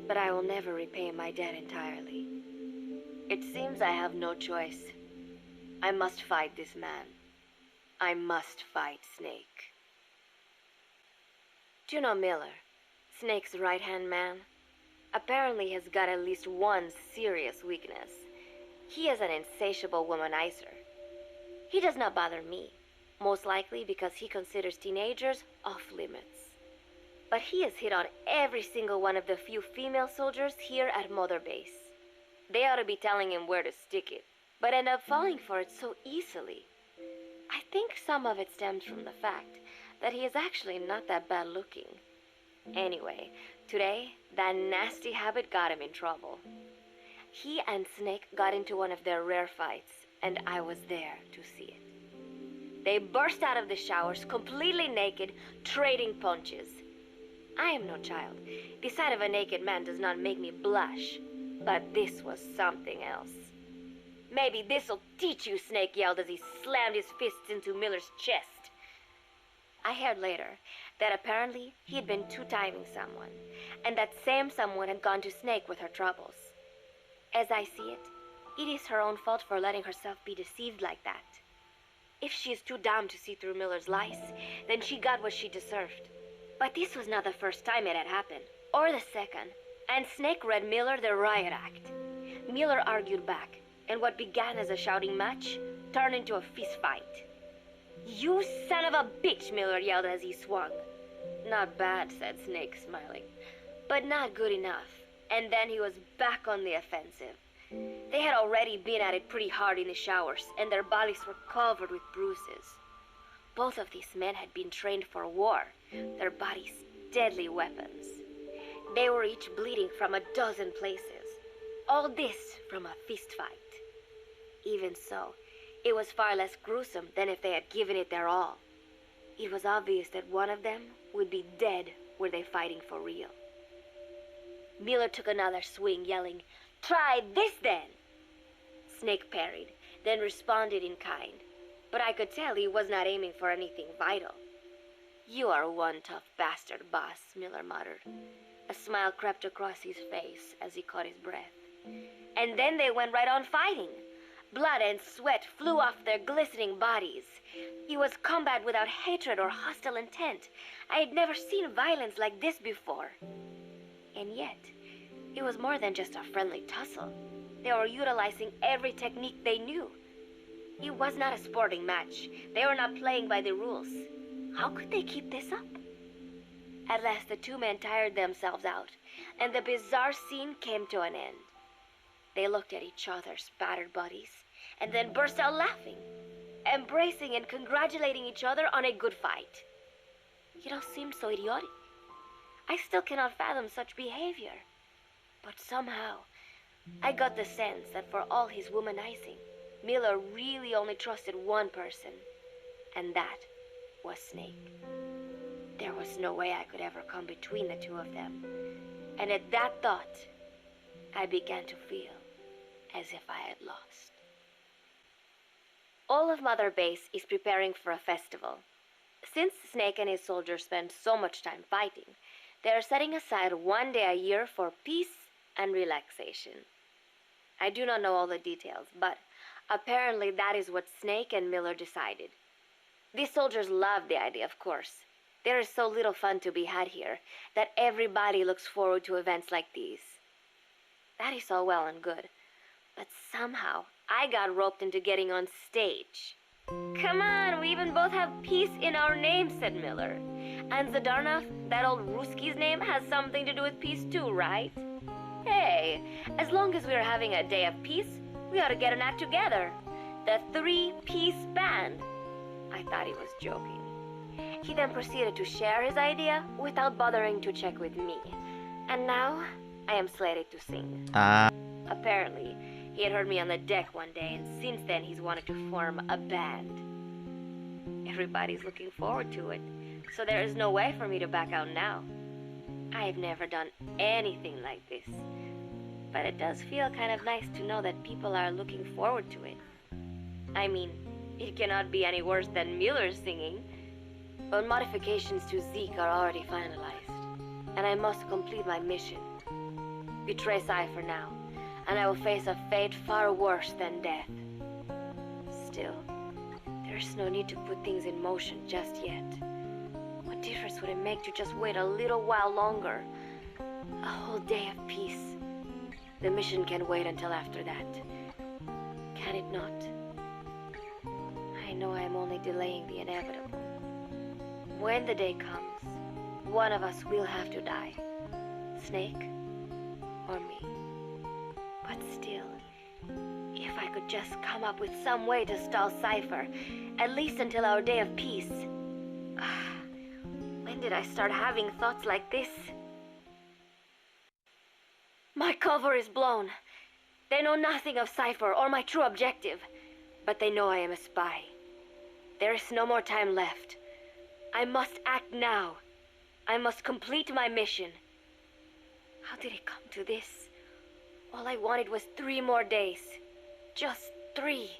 but I will never repay my debt entirely. It seems I have no choice. I must fight this man. I must fight Snake. Do you know Miller, Snake's right-hand man? Apparently has got at least one serious weakness. He is an insatiable womanizer. He does not bother me, most likely because he considers teenagers off-limits. But he has hit on every single one of the few female soldiers here at Mother Base. They ought to be telling him where to stick it, but end up falling for it so easily. I think some of it stems from the fact that he is actually not that bad looking. Anyway, today, that nasty habit got him in trouble. He and Snake got into one of their rare fights, and I was there to see it. They burst out of the showers, completely naked, trading punches. I am no child. The sight of a naked man does not make me blush, but this was something else. "Maybe this'll teach you," Snake yelled as he slammed his fists into Miller's chest. I heard later that apparently he had been two-timing someone, and that same someone had gone to Snake with her troubles. As I see it, it is her own fault for letting herself be deceived like that. If she is too dumb to see through Miller's lies, then she got what she deserved. But this was not the first time it had happened, or the second, and Snake read Miller the riot act. Miller argued back, and what began as a shouting match turned into a fist fight. "You son of a bitch," Miller yelled as he swung. "Not bad," said Snake, smiling, "but not good enough." And then he was back on the offensive. They had already been at it pretty hard in the showers, and their bodies were covered with bruises. Both of these men had been trained for war, their bodies deadly weapons. They were each bleeding from a dozen places. All this from a fist fight. Even so, it was far less gruesome than if they had given it their all. It was obvious that one of them would be dead were they fighting for real. Miller took another swing, yelling, "Try this then!" Snake parried, then responded in kind, but I could tell he was not aiming for anything vital. "You are one tough bastard, boss," Miller muttered. A smile crept across his face as he caught his breath. And then they went right on fighting. Blood and sweat flew off their glistening bodies. It was combat without hatred or hostile intent, I had never seen violence like this before. And yet, it was more than just a friendly tussle. They were utilizing every technique they knew. It was not a sporting match. They were not playing by the rules. How could they keep this up? At last, the two men tired themselves out, and the bizarre scene came to an end. They looked at each other's battered bodies, and then burst out laughing, embracing and congratulating each other on a good fight. It all seemed so idiotic. I still cannot fathom such behavior. But somehow, I got the sense that for all his womanizing, Miller really only trusted one person, and that was Snake. There was no way I could ever come between the two of them. And at that thought, I began to feel as if I had lost. All of Mother Base is preparing for a festival. Since Snake and his soldiers spend so much time fighting, they are setting aside one day a year for peace and relaxation. I do not know all the details, but apparently that is what Snake and Miller decided. These soldiers love the idea, of course. There is so little fun to be had here that everybody looks forward to events like these. That is all well and good, but somehow I got roped into getting on stage. Come on, we even both have peace in our name, said Miller. And Zadarnov, that old Ruski's name, has something to do with peace too, right? Hey, as long as we're having a day of peace, we ought to get an act together. The 3-piece band. I thought he was joking. He then proceeded to share his idea without bothering to check with me. And now, I am slated to sing. Apparently, he had heard me on the deck one day, and since then he's wanted to form a band. Everybody's looking forward to it, so there is no way for me to back out now. I've never done anything like this, but it does feel kind of nice to know that people are looking forward to it. I mean, it cannot be any worse than Miller's singing, but modifications to Zeke are already finalized, and I must complete my mission. Betray Cypher now, and I will face a fate far worse than death. Still, there's no need to put things in motion just yet. What difference would it make to just wait a little while longer? A whole day of peace. The mission can wait until after that. Can it not? I know I am only delaying the inevitable. When the day comes, one of us will have to die. Snake or me. But still, if I could just come up with some way to stall Cypher, at least until our day of peace. When did I start having thoughts like this? My cover is blown. They know nothing of Cypher or my true objective, but they know I am a spy. There is no more time left. I must act now. I must complete my mission. How did it come to this? All I wanted was 3 more days. Just 3.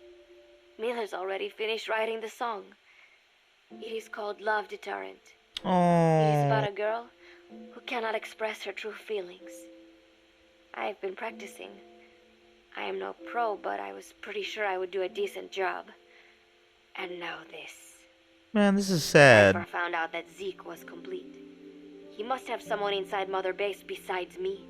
Miller's already finished writing the song. It is called Love Deterrent. It is about a girl who cannot express her true feelings. I have been practicing. I am no pro, but I was pretty sure I would do a decent job. And now this. Man, this is sad. I found out that Zeke was complete. He must have someone inside Mother Base besides me,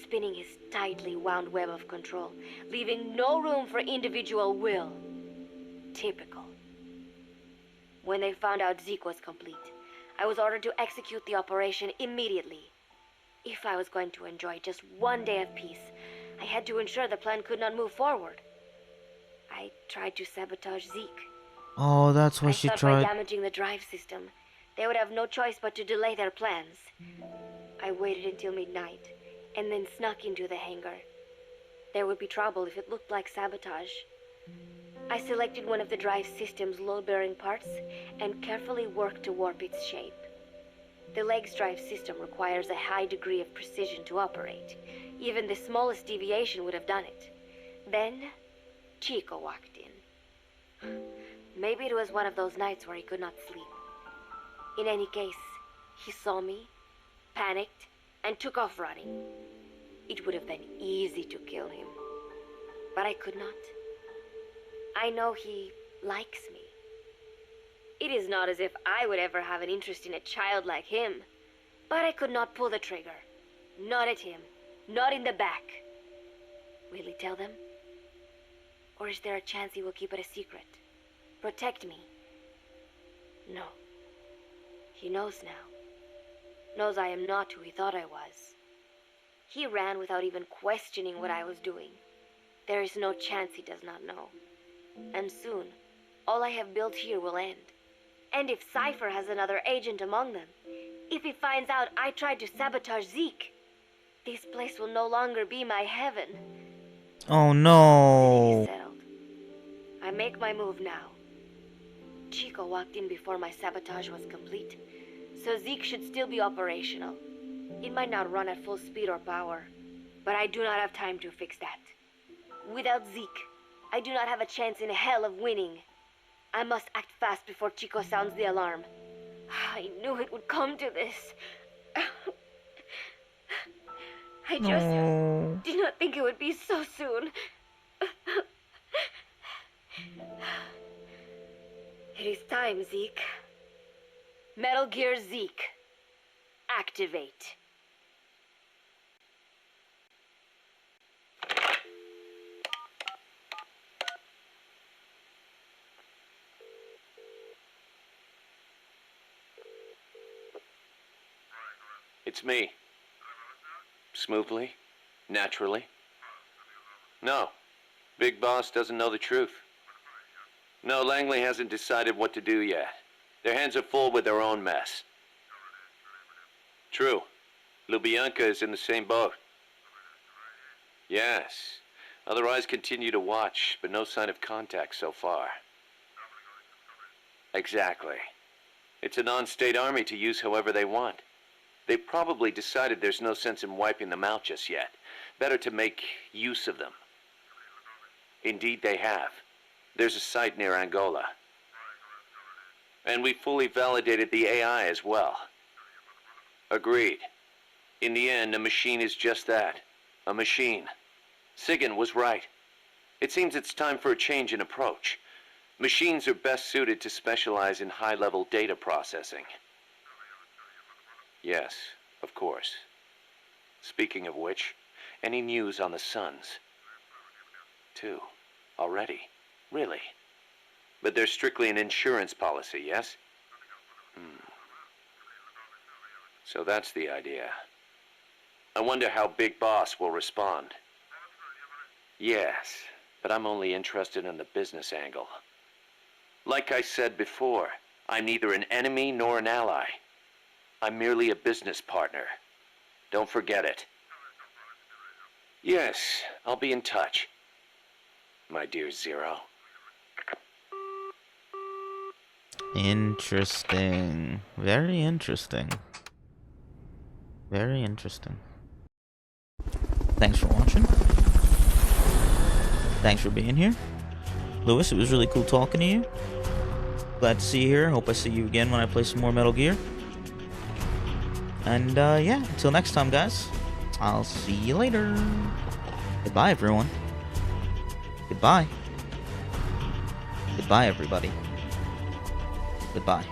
spinning his tightly wound web of control, leaving no room for individual will. Typical. When they found out Zeke was complete, I was ordered to execute the operation immediately. If I was going to enjoy just one day of peace, I had to ensure the plan could not move forward. I tried to sabotage Zeke. Oh, that's what she I thought tried. by damaging the drive system, they would have no choice but to delay their plans. I waited until midnight, and then snuck into the hangar. There would be trouble if it looked like sabotage. I selected one of the drive system's load-bearing parts and carefully worked to warp its shape. The leg's drive system requires a high degree of precision to operate. Even the smallest deviation would have done it. Then, Chico walked in. Maybe it was one of those nights where he could not sleep. In any case, he saw me, panicked, and took off running. It would have been easy to kill him, but I could not. I know he likes me. It is not as if I would ever have an interest in a child like him. But I could not pull the trigger. Not at him. Not in the back. Will he tell them? Or is there a chance he will keep it a secret? Protect me? No. He knows now. Knows I am not who he thought I was. He ran without even questioning what I was doing. There is no chance he does not know. And soon, all I have built here will end. And if Cypher has another agent among them, if he finds out I tried to sabotage Zeke, this place will no longer be my heaven. Oh no. It is settled. I make my move now. Chico walked in before my sabotage was complete, so Zeke should still be operational. It might not run at full speed or power, but I do not have time to fix that. Without Zeke, I do not have a chance in hell of winning. I must act fast before Chico sounds the alarm. I knew it would come to this. I just did not think it would be so soon. It is time, Zeke. Metal Gear Zeke. Activate. It's me. Smoothly? Naturally? No. Big Boss doesn't know the truth. No, Langley hasn't decided what to do yet. Their hands are full with their own mess. True. Lubyanka is in the same boat. Yes. Other eyes continue to watch, but no sign of contact so far. Exactly. It's a non-state army to use however they want. They've probably decided there's no sense in wiping them out just yet. Better to make use of them. Indeed they have. There's a site near Angola. And we fully validated the AI as well. Agreed. In the end, a machine is just that. A machine. Sigan was right. It seems it's time for a change in approach. Machines are best suited to specialize in high-level data processing. Yes, of course. Speaking of which, any news on the Suns? 2. Already? Really? But they're strictly an insurance policy, yes? So that's the idea. I wonder how Big Boss will respond. Yes, but I'm only interested in the business angle. Like I said before, I'm neither an enemy nor an ally. I'm merely a business partner. Don't forget it. Yes, I'll be in touch. My dear Zero. Interesting. Very interesting. Very interesting. Thanks for watching. Thanks for being here. Lewis, it was really cool talking to you. Glad to see you here. Hope I see you again when I play some more Metal Gear. And, yeah, until next time, guys. I'll see you later. Goodbye, everyone. Goodbye. Goodbye, everybody. Goodbye.